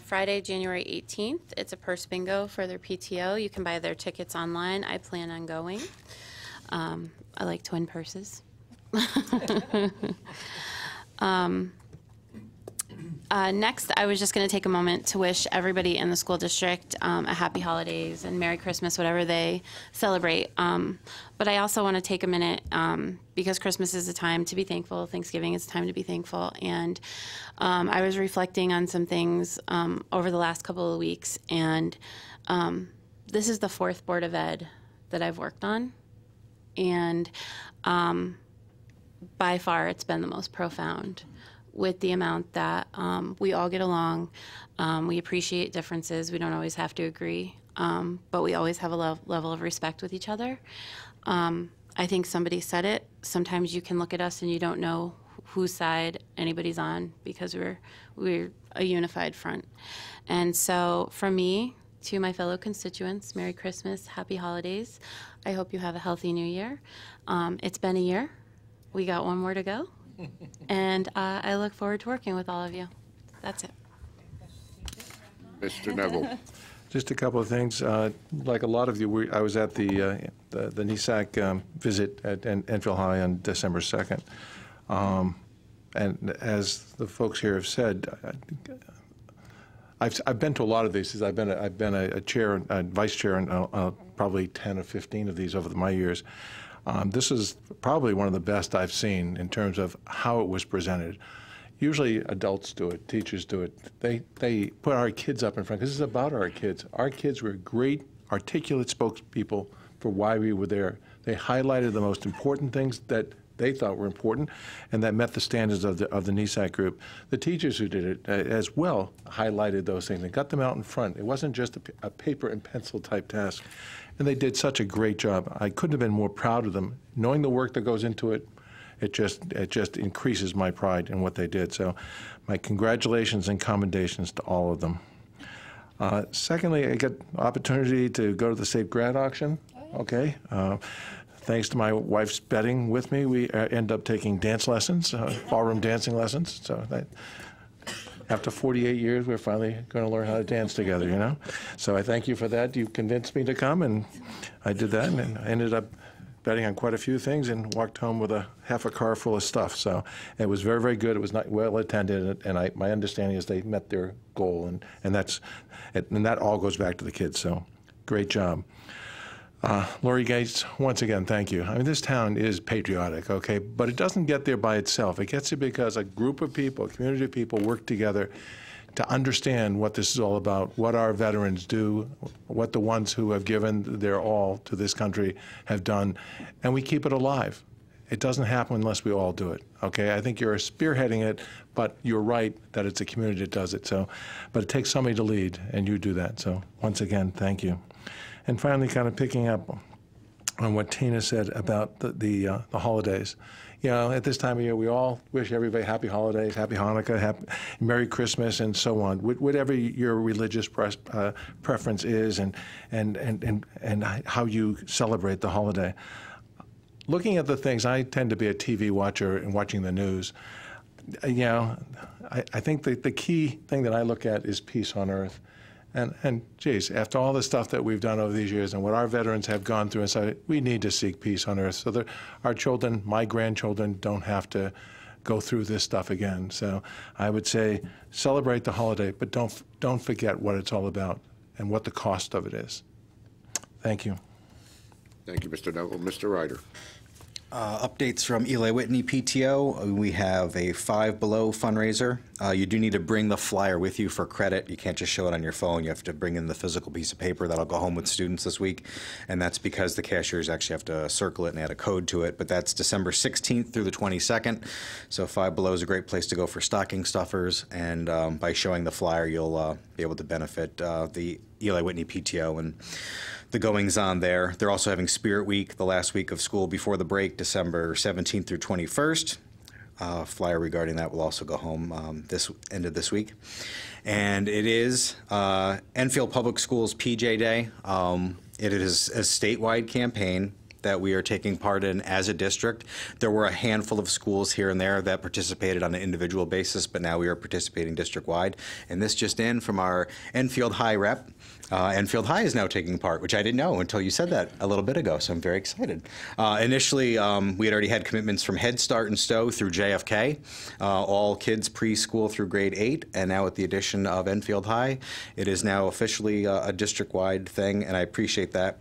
Friday, January 18th. It's a purse bingo for their PTO. You can buy their tickets online. I plan on going. I like to win purses. Next, I was just going to take a moment to wish everybody in the school district a happy holidays and Merry Christmas, whatever they celebrate. But I also want to take a minute because Christmas is a time to be thankful. Thanksgiving is a time to be thankful. And I was reflecting on some things over the last couple of weeks. And this is the 4th Board of Ed that I've worked on. And by far, it's been the most profound, with the amount that we all get along. We appreciate differences. We don't always have to agree, but we always have a level of respect with each other. I think somebody said it. Sometimes you can look at us and you don't know whose side anybody's on because we're a unified front. And so from me to my fellow constituents, Merry Christmas, Happy Holidays. I hope you have a healthy new year. It's been a year. We got one more to go. And I look forward to working with all of you. That's it. Mr. Neville. Just a couple of things. Like a lot of you, I was at the NESAC visit at Enfield High on December 2nd. And as the folks here have said, I've been to a lot of these. I've been a chair, a vice chair, in probably 10 or 15 of these over my years. This is probably one of the best I've seen in terms of how it was presented. Usually adults do it, teachers do it. They put our kids up in front because it's about our kids. Our kids were great, articulate spokespeople for why we were there. They highlighted the most important things that they thought were important and that met the standards of the NESAC group. The teachers who did it as well highlighted those things and got them out in front. It wasn't just a paper and pencil type task. And they did such a great job. I couldn't have been more proud of them. Knowing the work that goes into it, it just increases my pride in what they did. So my congratulations and commendations to all of them. Secondly, I got opportunity to go to the Safe Grad auction. Okay. Thanks to my wife's betting with me, we end up taking dance lessons, ballroom dancing lessons. So after 48 years, we're finally going to learn how to dance together, you know? So I thank you for that. You convinced me to come, and I did that, and I ended up betting on quite a few things and walked home with half a car full of stuff. So it was very, very good. It was not well attended, and my understanding is they met their goal, and that all goes back to the kids. So great job. Lori Gates, once again, thank you. I mean, this town is patriotic, okay, but it doesn't get there by itself. It gets there because a group of people, a community of people work together to understand what this is all about, what our veterans do, what the ones who have given their all to this country have done, and we keep it alive. It doesn't happen unless we all do it, okay? I think you're spearheading it, but you're right that it's a community that does it. So, but it takes somebody to lead, and you do that. So once again, thank you. And finally, kind of picking up on what Tina said about the holidays. You know, at this time of year, we all wish everybody happy holidays, happy Hanukkah, Merry Christmas, and so on. Whatever your religious preference is, and how you celebrate the holiday. Looking at the things, I tend to be a TV watcher and watching the news. You know, I think the key thing that I look at is peace on earth. And geez, after all the stuff that we've done over these years and what our veterans have gone through, and so we need to seek peace on earth so that our children, my grandchildren, don't have to go through this stuff again. So I would say celebrate the holiday, but don't forget what it's all about and what the cost of it is. Thank you. Thank you, Mr. Neville. Mr. Ryder. Updates from Eli Whitney PTO. We have a Five Below fundraiser. You do need to bring the flyer with you for credit. You can't just show it on your phone. You have to bring in the physical piece of paper that'll go home with students this week. And that's because the cashiers actually have to circle it and add a code to it. But that's December 16th through the 22nd. So Five Below is a great place to go for stocking stuffers. And by showing the flyer, you'll be able to benefit the Eli Whitney PTO and the goings-on there. They're also having Spirit Week, the last week of school before the break, December 17th through 21st. Flyer regarding that will also go home this end of this week. And it is Enfield Public Schools PJ Day. It is a statewide campaign that we are taking part in as a district. There were a handful of schools here and there that participated on an individual basis, but now we are participating district-wide. And this just in from our Enfield High rep. Enfield High is now taking part, which I didn't know until you said that a little bit ago, so I'm very excited. Initially, we had already had commitments from Head Start and Stowe through JFK, all kids preschool through grade 8, and now with the addition of Enfield High, it is now officially a district-wide thing, and I appreciate that.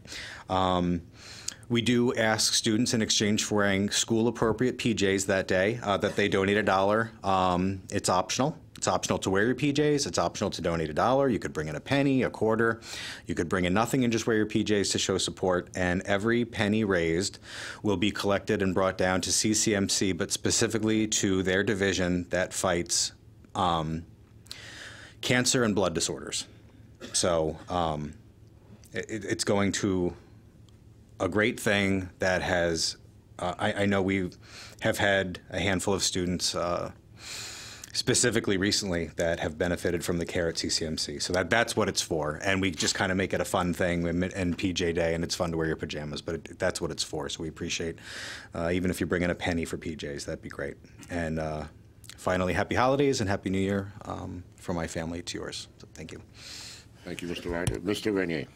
We do ask students in exchange for wearing school-appropriate PJs that day that they donate $1. It's optional. It's optional to wear your PJs. It's optional to donate $1. You could bring in a penny, a quarter. You could bring in nothing and just wear your PJs to show support. And every penny raised will be collected and brought down to CCMC, but specifically to their division that fights cancer and blood disorders. So it's going to a great thing that has, I know we have had a handful of students specifically recently that have benefited from the care at CCMC. So that's what it's for. And we just kind of make it a fun thing and PJ Day, and it's fun to wear your pajamas, but that's what it's for. So we appreciate, even if you bring in a penny for PJs, that'd be great. And finally, happy holidays and happy New Year from my family to yours. So thank you. Thank you, Mr. Ryder. Mr. Renier.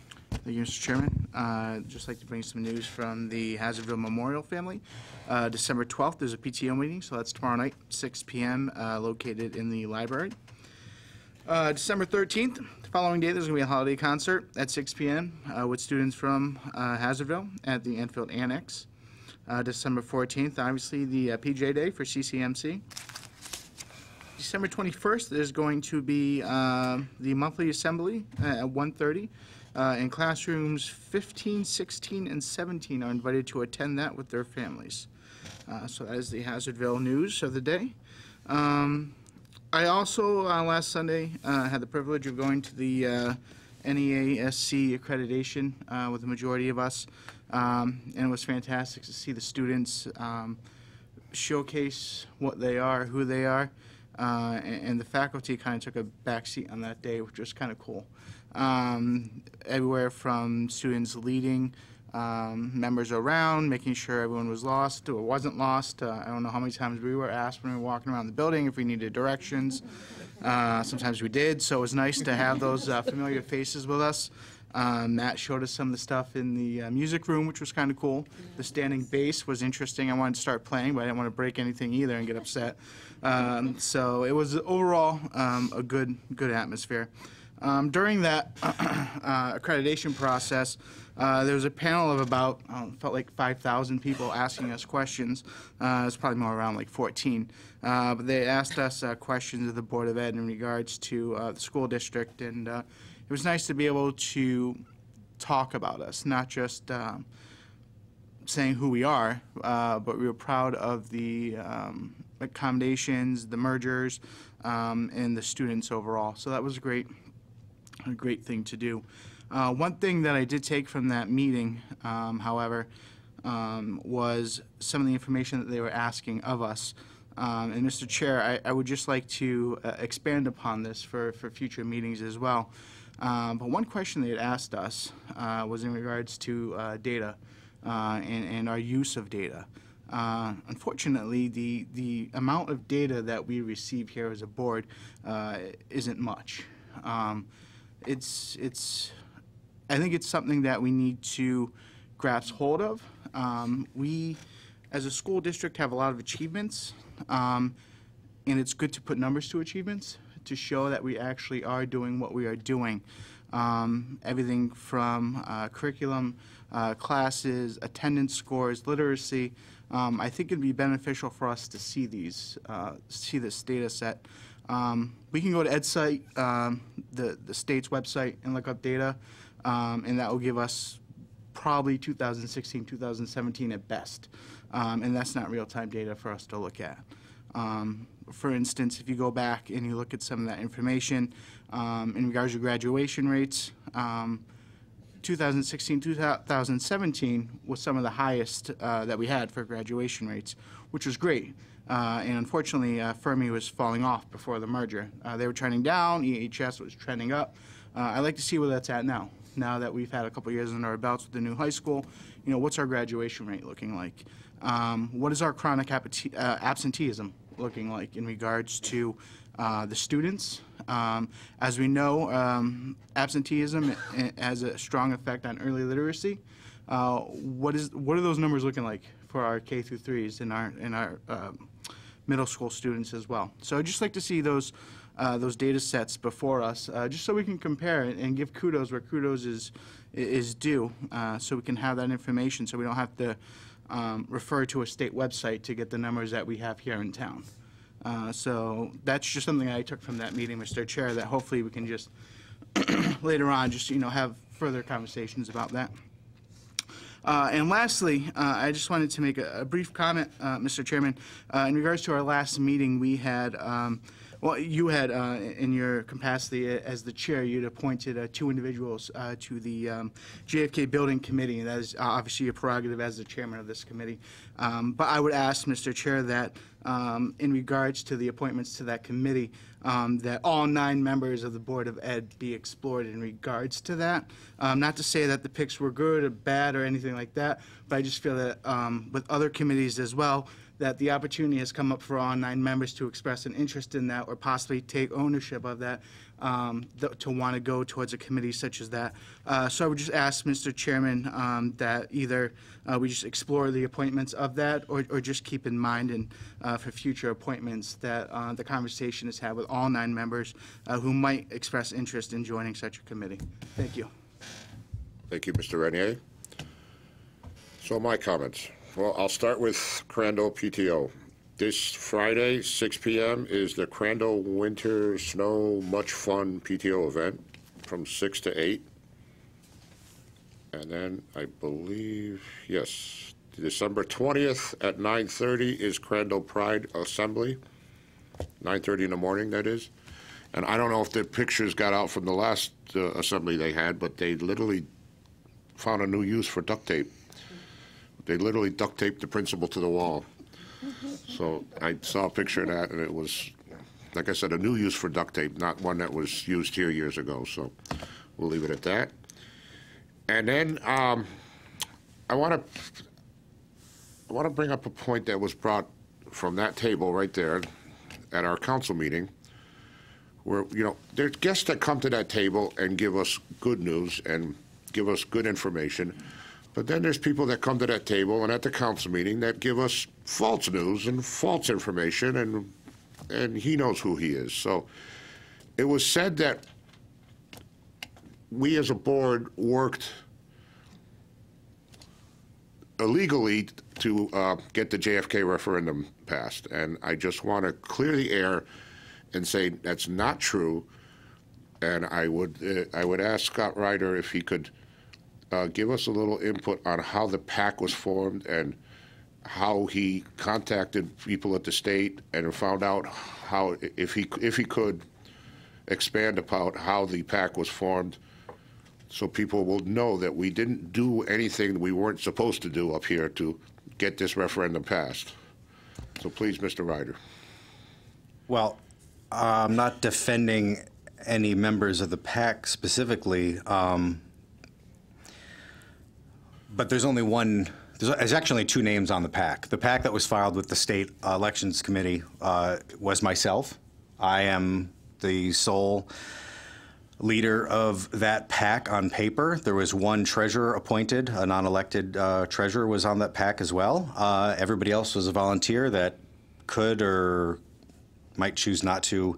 Thank you, Mr. Chairman. I'd just like to bring some news from the Hazardville Memorial family. December 12th, there's a PTO meeting, so that's tomorrow night, 6 p.m., located in the library. December 13th, the following day, there's going to be a holiday concert at 6 p.m. With students from Hazardville at the Enfield Annex. December 14th, obviously, the PJ Day for CCMC. December 21st, there's going to be the monthly assembly at 1:30. In classrooms 15, 16, and 17 are invited to attend that with their families. So that is the Hazardville news of the day. I also, last Sunday, had the privilege of going to the NEASC accreditation with the majority of us, and it was fantastic to see the students showcase what they are, who they are, and the faculty kind of took a backseat on that day, which was kind of cool. Everywhere from students leading members around, making sure everyone was lost or wasn't lost. I don't know how many times we were asked when we were walking around the building if we needed directions. Sometimes we did, so it was nice to have those familiar faces with us. Matt showed us some of the stuff in the music room, which was kind of cool. The standing bass was interesting. I wanted to start playing, but I didn't want to break anything either and get upset. So it was overall a good atmosphere. During that accreditation process, there was a panel of about, felt like 5,000 people asking us questions. It was probably more around like 14. But they asked us questions of the Board of Ed in regards to the school district, and it was nice to be able to talk about us, not just saying who we are, but we were proud of the accommodations, the mergers, and the students overall. So that was a great thing to do. One thing that I did take from that meeting, however, was some of the information that they were asking of us. And Mr. Chair, I would just like to expand upon this for future meetings as well. But one question they had asked us was in regards to data and our use of data. Unfortunately, the amount of data that we receive here as a board isn't much. I think it's something that we need to grasp hold of. We, as a school district, have a lot of achievements, and it's good to put numbers to achievements to show that we actually are doing what we are doing. everything from curriculum, classes, attendance scores, literacy. I think it'd be beneficial for us to see these, see this data set. We can go to EdSite, the state's website, and look up data, and that will give us probably 2016, 2017 at best. And that's not real-time data for us to look at. For instance, if you go back and you look at some of that information in regards to graduation rates, 2016, 2017 was some of the highest that we had for graduation rates, which was great. And unfortunately, Fermi was falling off before the merger. They were trending down, EHS was trending up. I'd like to see where that's at now. Now that we've had a couple years under our belts with the new high school, you know, what's our graduation rate looking like? What is our chronic absenteeism looking like in regards to the students? As we know, absenteeism has a strong effect on early literacy. What are those numbers looking like for our K through 3s and our middle school students as well? So I'd just like to see those data sets before us, just so we can compare it and give kudos where kudos is due, so we can have that information, so we don't have to refer to a state website to get the numbers that we have here in town. So that's just something I took from that meeting, Mr. Chair, that hopefully we can just later on just, you know, have further conversations about that. And lastly, I just wanted to make a brief comment, Mr. Chairman. In regards to our last meeting, we had, well, you had, in your capacity as the chair, you'd appointed 2 individuals to the JFK Building Committee, and that is obviously your prerogative as the chairman of this committee. But I would ask, Mr. Chair, that in regards to the appointments to that committee, that all 9 members of the Board of Ed be explored in regards to that. Not to say that the picks were good or bad or anything like that, but I just feel that with other committees as well, that the opportunity has come up for all 9 members to express an interest in that or possibly take ownership of that, to want to go towards a committee such as that. So I would just ask, Mr. Chairman, that either we just explore the appointments of that or just keep in mind and for future appointments that the conversation is had with all 9 members who might express interest in joining such a committee. Thank you. Thank you, Mr. Renier. So my comments. Well, I'll start with Crandall PTO. This Friday, 6 p.m., is the Crandall Winter Snow Much Fun PTO event from 6 to 8. And then I believe, yes, December 20th at 9:30 is Crandall Pride Assembly. 9:30 in the morning, that is. And I don't know if the pictures got out from the last assembly they had, but they literally found a new use for duct tape. They literally duct taped the principal to the wall. So I saw a picture of that, and it was, like I said, a new use for duct tape, not one that was used here years ago. So we'll leave it at that. And then I want to bring up a point that was brought from that table right there at our council meeting, where, you know, there's guests that come to that table and give us good news and give us good information. But then there's people that come to that table and at the council meeting that give us false news and false information, and he knows who he is. So it was said that we as a board worked illegally to get the JFK referendum passed. And I just want to clear the air and say that's not true. And I would ask Scott Ryder if he could give us a little input on how the PAC was formed and how he contacted people at the state and found out how, if he could expand about how the PAC was formed, so people will know that we didn't do anything we weren't supposed to do up here to get this referendum passed. So please, Mr. Ryder. Well, I'm not defending any members of the PAC specifically, but there's only one. There's actually 2 names on the PAC. The PAC that was filed with the State Elections Committee was myself. I am the sole leader of that PAC on paper. There was one treasurer appointed. A non-elected treasurer was on that PAC as well. Everybody else was a volunteer that could or might choose not to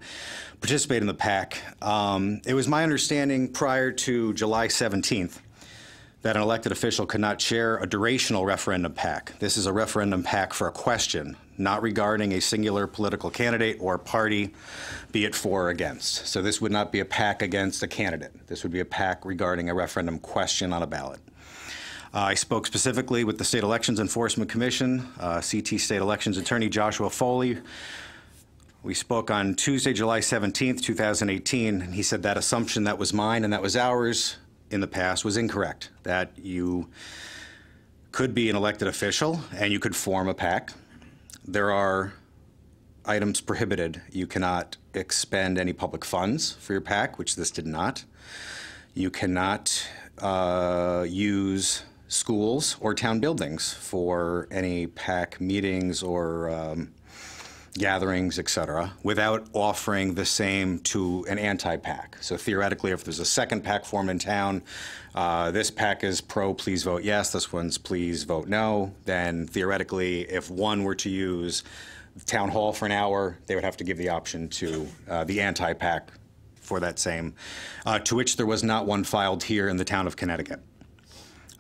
participate in the PAC. It was my understanding prior to July 17th that an elected official could not chair a durational referendum PAC. This is a referendum PAC for a question, not regarding a singular political candidate or party, be it for or against. So this would not be a PAC against a candidate. This would be a PAC regarding a referendum question on a ballot. I spoke specifically with the State Elections Enforcement Commission, CT State Elections Attorney Joshua Foley. We spoke on Tuesday, July 17th, 2018, and he said that assumption that was mine and that was ours in the past was incorrect, that you could be an elected official and you could form a PAC. There are items prohibited. You cannot expend any public funds for your PAC, which this did not. You cannot use schools or town buildings for any PAC meetings or gatherings, et cetera, without offering the same to an anti-PAC. So theoretically, if there's a second PAC formed in town, this PAC is pro, please vote yes, this one's please vote no, then theoretically, if one were to use the town hall for an hour, they would have to give the option to the anti-PAC for that same, to which there was not one filed here in the town of Connecticut.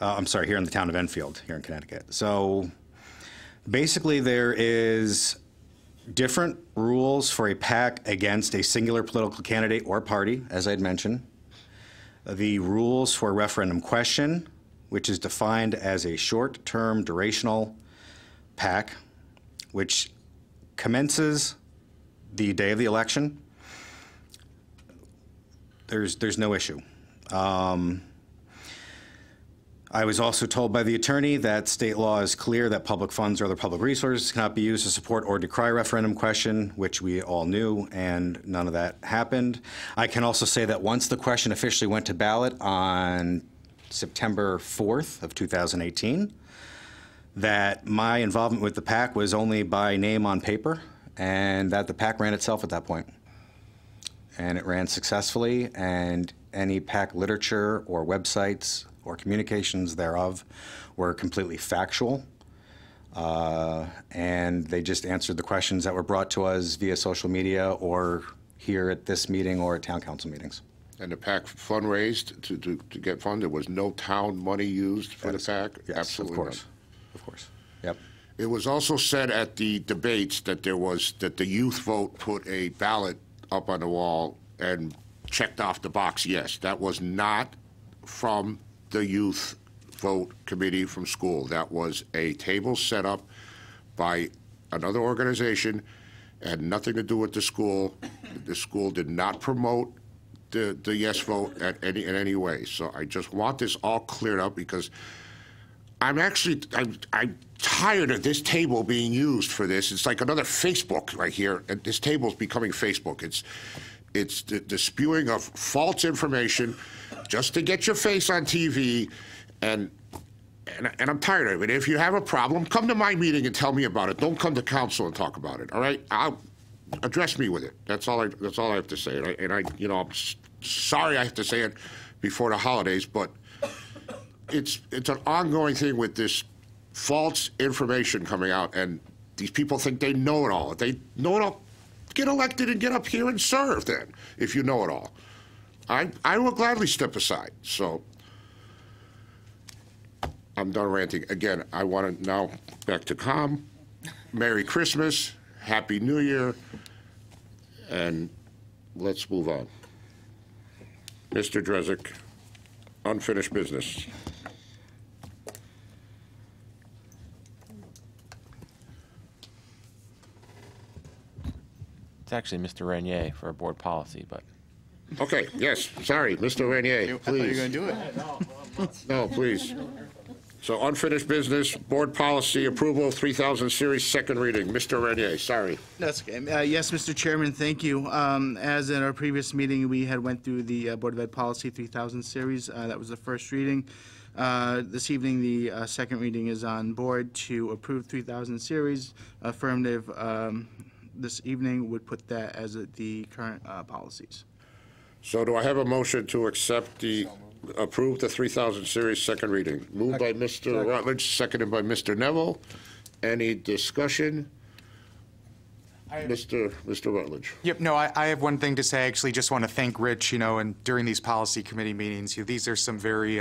I'm sorry, here in the town of Enfield, here in Connecticut. So basically there is different rules for a PAC against a singular political candidate or party, as I had mentioned. The rules for a referendum question, which is defined as a short-term durational PAC, which commences the day of the election. There's no issue. I was also told by the attorney that state law is clear that public funds or other public resources cannot be used to support or decry a referendum question, which we all knew, and none of that happened. I can also say that once the question officially went to ballot on September 4th of 2018, that my involvement with the PAC was only by name on paper, and that the PAC ran itself at that point. And it ran successfully, and any PAC literature or websites or communications thereof were completely factual, and they just answered the questions that were brought to us via social media or here at this meeting or at town council meetings. And the PAC fundraised to get funded? There was no town money used for the PAC? Yes, Absolutely of course. not. Of course. Yep. It was also said at the debates that the youth vote put a ballot up on the wall and checked off the box yes. That was not from the youth vote committee from school. That was a table set up by another organization. It had nothing to do with the school. The school did not promote the yes vote in any way. So I just want this all cleared up because I'm tired of this table being used for this. It's like another Facebook right here, and this table's becoming Facebook. It's the spewing of false information just to get your face on TV, and I'm tired of it. If you have a problem, come to my meeting and tell me about it. Don't come to council and talk about it. All right? Address me with it. That's all I have to say. I'm sorry I have to say it before the holidays, but it's an ongoing thing with this false information coming out, and these people think they know it all. If they know it all, get elected and get up here and serve then, if you know it all. I will gladly step aside. So I'm done ranting. Again, I want to now back to calm. Merry Christmas, Happy New Year, and let's move on. Mr. Drezek, unfinished business. It's actually Mr. Renier for a board policy, but. Okay, yes, sorry, Mr. Renier, please. I thought you were going to do it. No, please. So unfinished business, board policy, approval of 3000 series, second reading. Mr. Renier, sorry. That's okay. Yes, Mr. Chairman, thank you. As in our previous meeting, we had went through the Board of Ed Policy 3000 series. That was the first reading. This evening, the second reading is on board to approve 3000 series. Affirmative this evening would put that as the current policies. So do I have a motion to approve the 3000 series second reading? Moved by Mr. Rutledge, seconded by Mr. Neville. Any discussion? Mr. Rutledge. Yep, no, I have one thing to say. I actually just want to thank Rich, and during these policy committee meetings, these are some very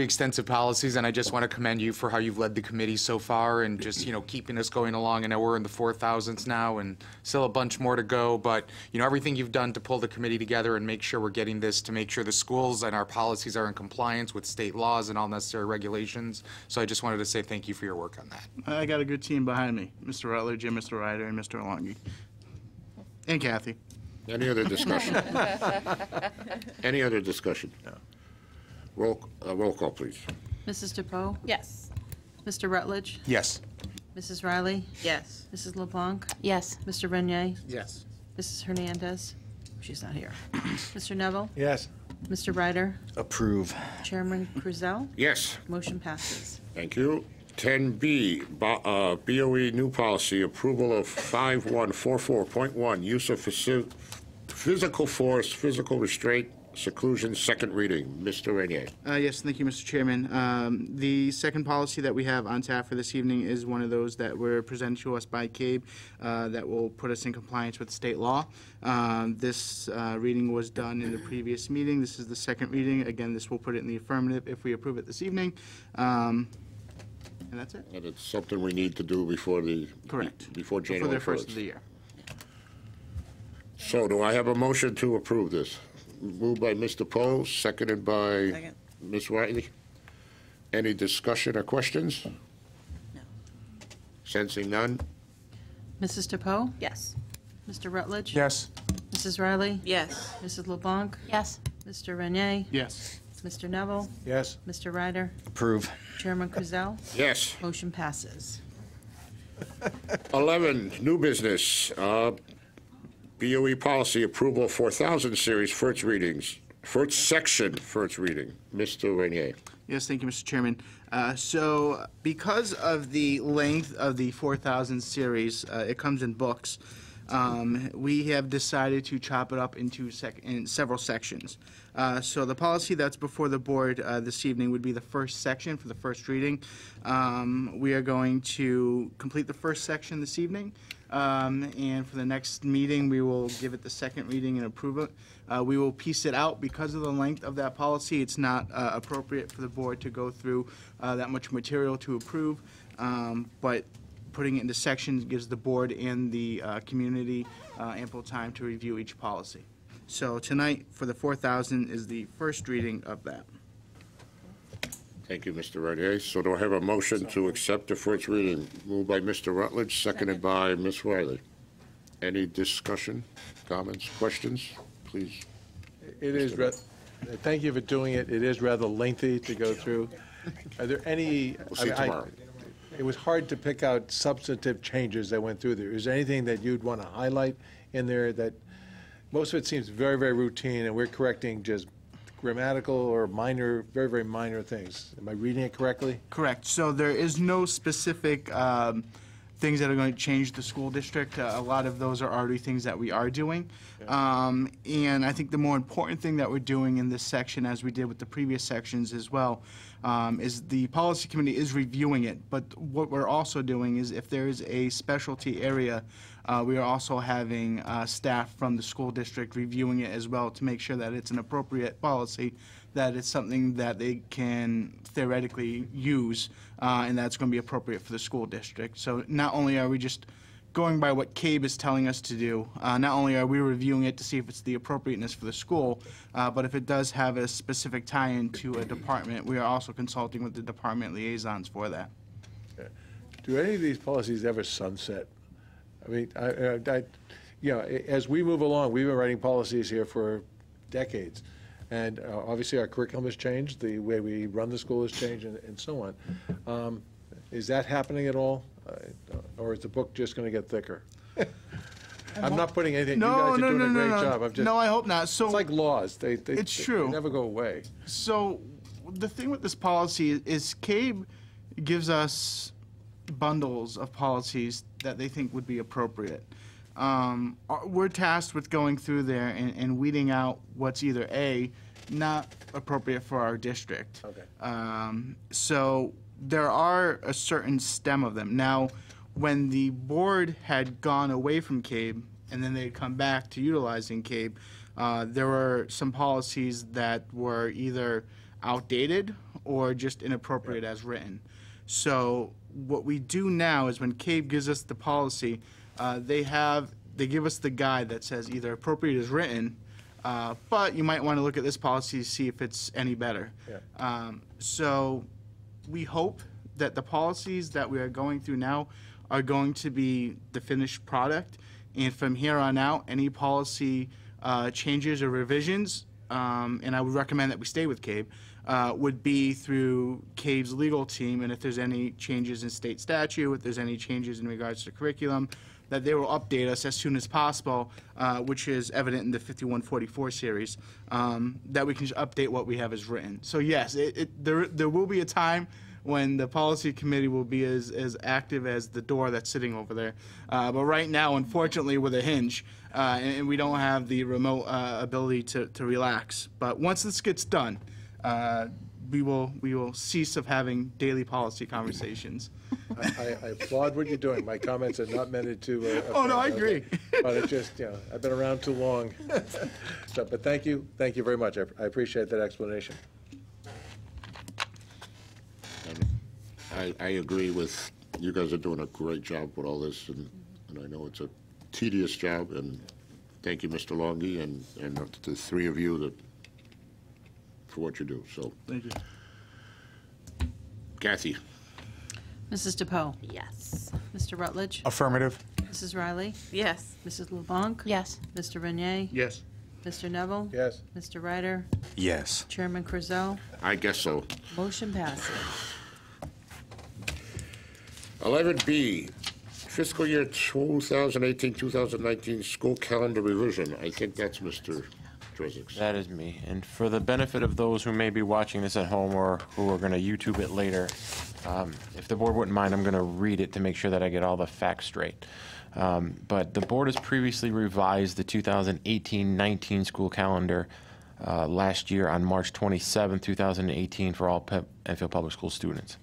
extensive policies, and I just want to commend you for how you've led the committee so far and just, keeping us going along. I know we're in the 4,000s now and still a bunch more to go, but, everything you've done to pull the committee together and make sure we're getting this, to make sure the schools and our policies are in compliance with state laws and all necessary regulations. So I just wanted to say thank you for your work on that. I got a good team behind me, Mr. Rutledge and Mr. Ryder and Mr. Longi. And Kathy. Any other discussion? Any other discussion? No. Roll call, please. Mrs. DePoe? Yes. Mr. Rutledge? Yes. Mrs. Riley? Yes. Mrs. LeBlanc? Yes. Mr. Renier? Yes. Mrs. Hernandez? She's not here. Mr. Neville? Yes. Mr. Ryder? Approve. Chairman Kruzel? Yes. Motion passes. Thank you. 10B, BOE new policy, approval of 5144.1, use of physical force, physical restraint, seclusion, second reading. Mr. Renier. Yes, thank you, Mr. Chairman. The second policy that we have on tap for this evening is one of those that were presented to us by CABE that will put us in compliance with state law. This reading was done in the previous meeting. This is the second reading. Again, this will put it in the affirmative if we approve it this evening. And that's it. And it's something we need to do before Correct. Before January 1st. Before the first of the year. So do I have a motion to approve this? Moved by Mr. Poe, seconded by Ms. Riley. Any discussion or questions? No. Sensing none? Mrs. DePoe? Yes. Mr. Rutledge? Yes. Mrs. Riley? Yes. Mrs. LeBlanc? Yes. Mr. Renier? Yes. Mr. Neville? Yes. Mr. Ryder? Approve. Chairman Kruzel? Yes. Motion passes. 11, new business. BOE policy approval 4000 series, first readings. First section, first reading. Mr. Renier. Yes, thank you, Mr. Chairman. So because of the length of the 4000 series, it comes in books, we have decided to chop it up into in several sections. So the policy that's before the board this evening would be the first section for the first reading. We are going to complete the first section this evening. And for the next meeting, we will give it the second reading and approve it. We will piece it out because of the length of that policy. It's not appropriate for the board to go through that much material to approve, but putting it into sections gives the board and the community ample time to review each policy. So tonight, for the 4000, is the first reading of that. Thank you, Mr. Renier. So do I have a motion to accept the first reading? Moved by Mr. Rutledge, seconded by Ms. Riley. Any discussion, comments, questions? Please. It is, thank you for doing it. It is rather lengthy to go through. Are there any? We'll see tomorrow. It was hard to pick out substantive changes that went through there. Is there anything that you'd want to highlight in there that, most of it seems very, very routine, and we're correcting just grammatical or minor, very, very minor things. Am I reading it correctly? Correct. So there is no specific things that are going to change the school district. A lot of those are already things that we are doing. And I think the more important thing that we're doing in this section, as we did with the previous sections as well, is the policy committee is reviewing it. But what we're also doing is if there is a specialty area, we are also having staff from the school district reviewing it as well to make sure that it's an appropriate policy, that it's something that they can theoretically use, and that's going to be appropriate for the school district. So not only are we just going by what CABE is telling us to do, not only are we reviewing it to see if it's the appropriateness for the school, but if it does have a specific tie-in to a department, we are also consulting with the department liaisons for that. Do any of these policies ever sunset? I mean, as we move along, we've been writing policies here for decades. And obviously our curriculum has changed, the way we run the school has changed, and so on. Is that happening at all? Or is the book just going to get thicker? I'm not putting anything, you guys are doing a great job. I'm just, no, I hope not. So it's like laws. It's true. They never go away. So the thing with this policy is CABE gives us bundles of policies that they think would be appropriate. We're tasked with going through there and weeding out what's either A, not appropriate for our district. Okay. So there are a certain stem of them. Now, when the board had gone away from CABE and then they'd come back to utilizing CABE, there were some policies that were either outdated or just inappropriate as written. So what we do now is when CABE gives us the policy, they give us the guide that says either appropriate as written, but you might want to look at this policy to see if it's any better. So we hope that the policies that we are going through now are going to be the finished product, and from here on out, any policy changes or revisions, and I would recommend that we stay with CABE, would be through CABE's legal team, and if there's any changes in state statute, if there's any changes in regards to curriculum, that they will update us as soon as possible, which is evident in the 5144 series, that we can just update what we have as written. So yes, there will be a time when the policy committee will be as active as the door that's sitting over there. But right now, unfortunately, with a hinge, and we don't have the remote ability to relax. But once this gets done, we will cease of having daily policy conversations. I applaud what you're doing. My comments are not meant to. Oh, no, I agree. But it's just, I've been around too long. But thank you very much. I appreciate that explanation. I agree with, you guys are doing a great job with all this, and I know it's a tedious job, and thank you, Mr. Longi, and the three of you for what you do, so. Thank you. Kathy? Mrs. DePoe? Yes. Mr. Rutledge? Affirmative. Mrs. Riley? Yes. Mrs. LeBlanc? Yes. Mr. Renier? Yes. Mr. Neville? Yes. Mr. Ryder? Yes. Chairman Curzel? I guess so. Motion passes. 11B, fiscal year 2018-2019 school calendar revision. I think that's Mr. Drezek. That is me. And for the benefit of those who may be watching this at home or who are going to YouTube it later, if the board wouldn't mind, I'm going to read it to make sure that I get all the facts straight. But the board has previously revised the 2018-19 school calendar last year on March 27, 2018 for all Enfield Public School students.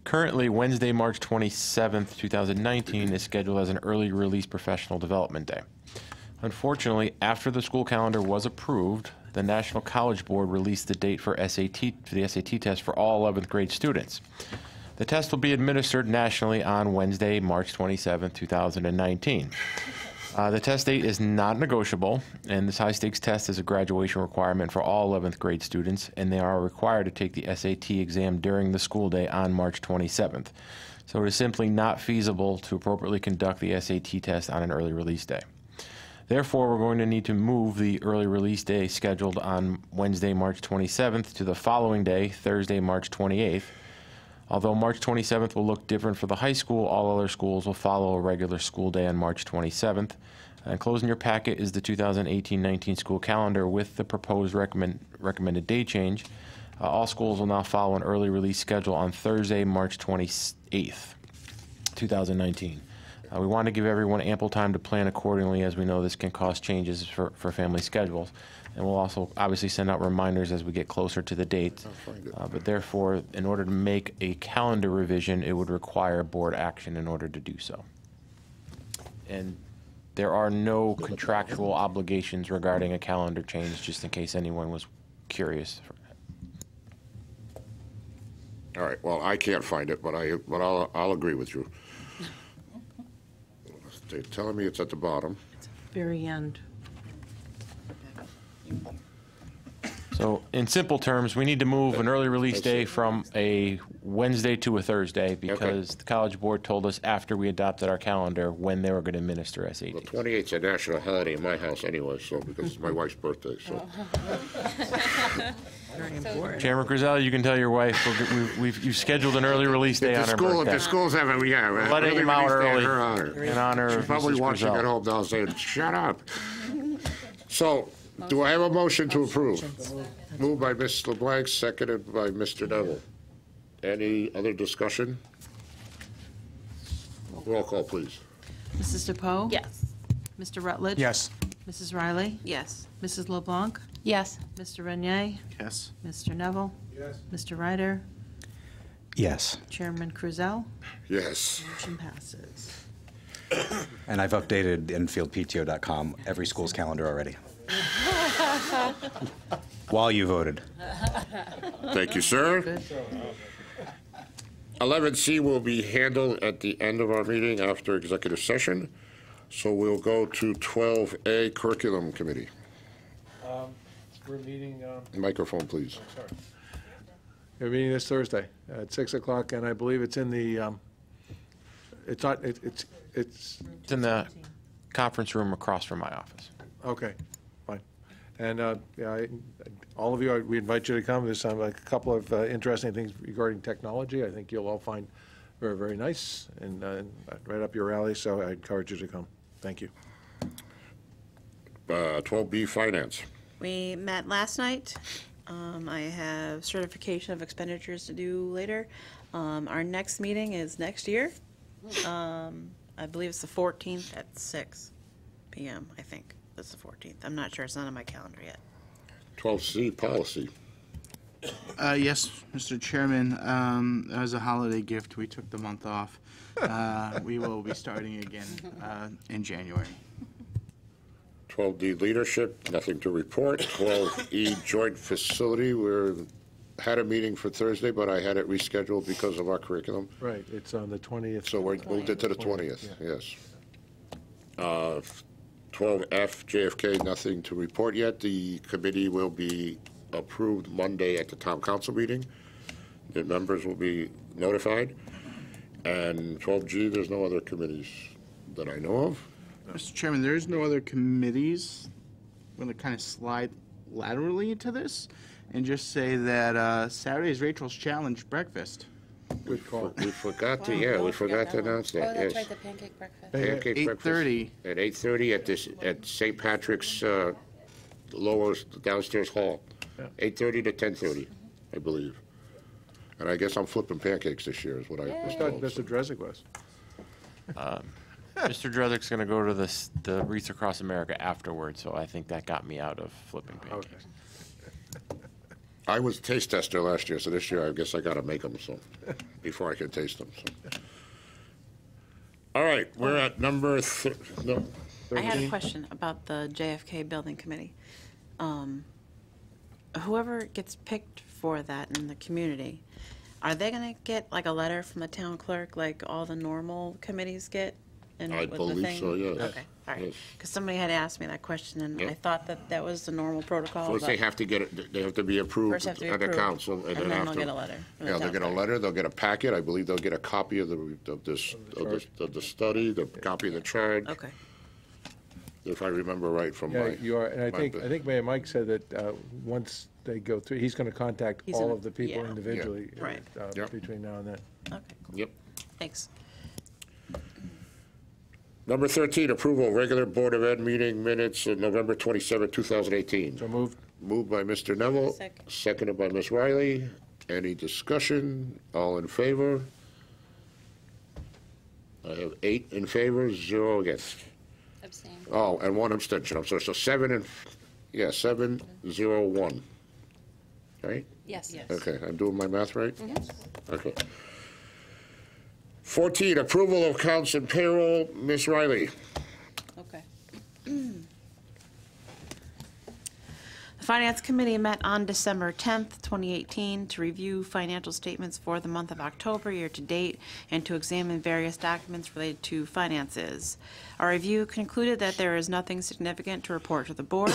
Currently, Wednesday, March 27, 2019 is scheduled as an early release professional development day. Unfortunately, after the school calendar was approved, the National College Board released the date for the SAT test for all 11th grade students. The test will be administered nationally on Wednesday, March 27, 2019. The test date is not negotiable, and this high-stakes test is a graduation requirement for all 11th grade students, and they are required to take the SAT exam during the school day on March 27th. So it is simply not feasible to appropriately conduct the SAT test on an early release day. Therefore, we're going to need to move the early release day scheduled on Wednesday, March 27th to the following day, Thursday, March 28th. Although March 27th will look different for the high school, all other schools will follow a regular school day on March 27th. Enclosed in your packet is the 2018-19 school calendar with the proposed recommended day change. All schools will now follow an early release schedule on Thursday, March 28th, 2019. We want to give everyone ample time to plan accordingly, as we know this can cause changes for family schedules. And we'll also obviously send out reminders as we get closer to the date. But therefore, in order to make a calendar revision, it would require board action in order to do so. And there are no contractual obligations regarding a calendar change, just in case anyone was curious. All right, well, I can't find it, but I'll agree with you. They're telling me it's at the bottom. Very end. So in simple terms, we need to move an early release day from a Wednesday to a Thursday because the College Board told us after we adopted our calendar when they were going to administer SATs. The 28th is a national holiday in my house anyway, so because it's my wife's birthday, so. Very important. Chairman Curzel, you can tell your wife you've scheduled an early release day on her birthday. If the schools have it, yeah. Letting him out early in honor of She's probably Mrs. watching Curzel. at home now saying, shut up. So, do I have a motion to approve? Moved by Ms. LeBlanc, seconded by Mr. Neville. Any other discussion? Roll call, please. Mrs. DePoe? Yes. Mr. Rutledge? Yes. Mrs. Riley? Yes. Mrs. LeBlanc? Yes. Mr. Renier? Yes. Mr. Neville? Yes. Mr. Ryder? Yes. Chairman Cruzel? Yes. Motion passes. And I've updated EnfieldPTO.com, every school's calendar already. While you voted. Thank you, sir. 11C will be handled at the end of our meeting after executive session. So we'll go to 12A, Curriculum Committee. We're meeting. Microphone, please. Sorry. We're meeting this Thursday at 6 o'clock, and I believe it's in the. It's not. It's in the conference room across from my office. Okay, fine. And all of you, we invite you to come. There's a couple of interesting things regarding technology. I think you'll all find very, very nice and right up your alley. So I encourage you to come. Thank you. 12B, Finance. We met last night. I have certification of expenditures to do later. Our next meeting is next year. I believe it's the 14th at 6 p.m., I think. That's the 14th. I'm not sure. It's not on my calendar yet. 12C, Policy. Yes, Mr. Chairman, as a holiday gift, we took the month off. We will be starting again in January. 12D, Leadership, nothing to report. 12E, Joint Facility, we had a meeting for Thursday, but I had it rescheduled because of our curriculum. Right, it's on the 20th. So we moved it to the 20th, yes. 12F, JFK, nothing to report yet. The committee will be approved Monday at the town council meeting. The members will be notified. And 12G, there's no other committees that I know of. Mr. Chairman, there is no other committees. I'm going to kind of slide laterally into this and just say that Saturday is Rachel's Challenge breakfast. Good call. We forgot to, we forgot to announce that, yes. the pancake breakfast. Pancake breakfast. 8:30. At 8:30 at St. Patrick's lower downstairs hall. 8:30 to 10:30, I believe. And I guess I'm flipping pancakes this year is what I was told. Mr. Dresig was. Mr. Drezik's going to go to the Wreaths Across America afterwards, so I think that got me out of flipping pancakes. I was taste tester last year, so this year I guess I got to make them before I can taste them. So. All right, we're at number 13. I had a question about the JFK Building Committee. Whoever gets picked for that in the community, are they going to get like a letter from the town clerk like all the normal committees get? And I with the believe thing? so, yes. Okay, all right. Yes. Because somebody had asked me that question, and I thought that was the normal protocol. First, but they have to get it. They have to be approved First have to be at the approved, council, and then then after, they'll get a letter from the Yeah, they'll town get a clerk. letter. They'll get a packet. I believe they'll get a copy of the study, the copy of the charge. Okay. If I remember right from Yeah, my. you are, and I my think bit. Mayor Mike said that once they go through, he's going to contact He's all gonna- of the people yeah. individually. Yeah. Right. Yep. Between now and then. Okay, cool. Yep. Thanks. Number 13, approval of regular Board of Ed meeting minutes of November 27, 2018. So moved. Moved by Mr. Neville. Second. Seconded by Ms. Riley. Any discussion? All in favor? I have 8 in favor, 0 against. Abstain. Oh, and 1 abstention. I'm sorry. So 7, 0, 1. Right? Yes. Okay, I'm doing my math right? Okay. 14, approval of accounts and payroll. Ms. Riley. Okay. The Finance Committee met on December 10th, 2018, to review financial statements for the month of October year-to-date and to examine various documents related to finances. Our review concluded that there is nothing significant to report to the board.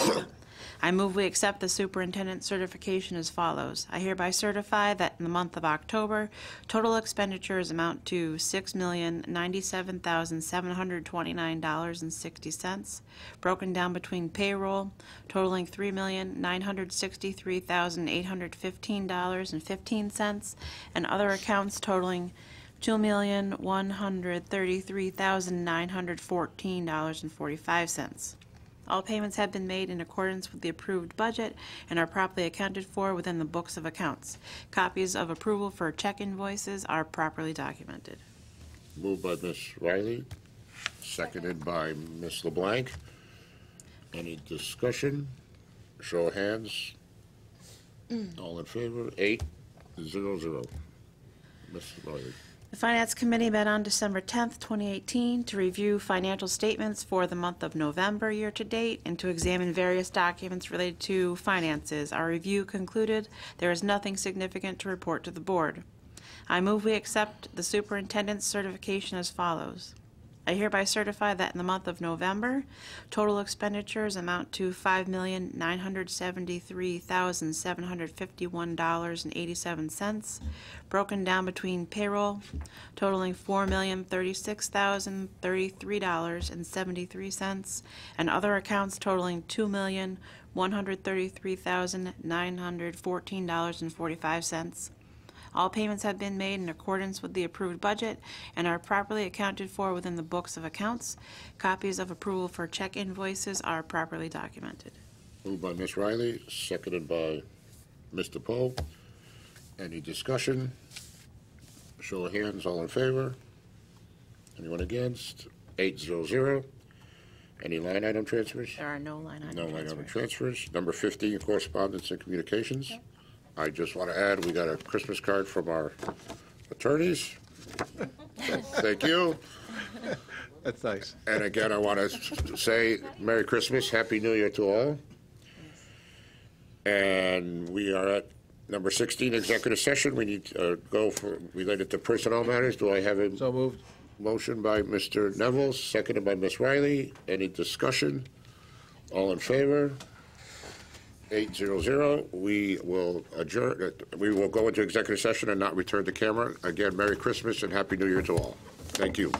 I move we accept the superintendent's certification as follows. I hereby certify that in the month of October, total expenditures amount to $6,097,729.60, broken down between payroll totaling $3,963,815.15, and other accounts totaling $2,133,914.45. All payments have been made in accordance with the approved budget and are properly accounted for within the books of accounts. Copies of approval for check invoices are properly documented. Moved by Ms. Riley, seconded by Ms. LeBlanc. Any discussion? Show of hands. All in favor? 8, 0, 0. Ms. Riley. The Finance Committee met on December 10th, 2018, to review financial statements for the month of November year-to-date and to examine various documents related to finances. Our review concluded there is nothing significant to report to the board. I move we accept the superintendent's certification as follows. I hereby certify that in the month of November, total expenditures amount to $5,973,751.87, broken down between payroll totaling $4,036,033.73, and other accounts totaling $2,133,914.45. All payments have been made in accordance with the approved budget and are properly accounted for within the books of accounts. Copies of approval for check invoices are properly documented. Moved by Ms. Riley, seconded by Mr. Poe. Any discussion? Show of hands, all in favor? Anyone against? 800. Any line item transfers? There are no line item No line transfers. item transfers. Number 15, correspondence and communications. I just want to add, we got a Christmas card from our attorneys. Thank you. That's nice. And again, I want to say Merry Christmas, Happy New Year to all. And we are at number 16, executive session. We need to go for related to personnel matters. Do I have a So moved. motion by Mr. Neville, seconded by Ms. Riley? Any discussion? All in favor? 800. We will adjourn. We will go into executive session and not return to camera. Again, Merry Christmas and Happy New Year to all. Thank you.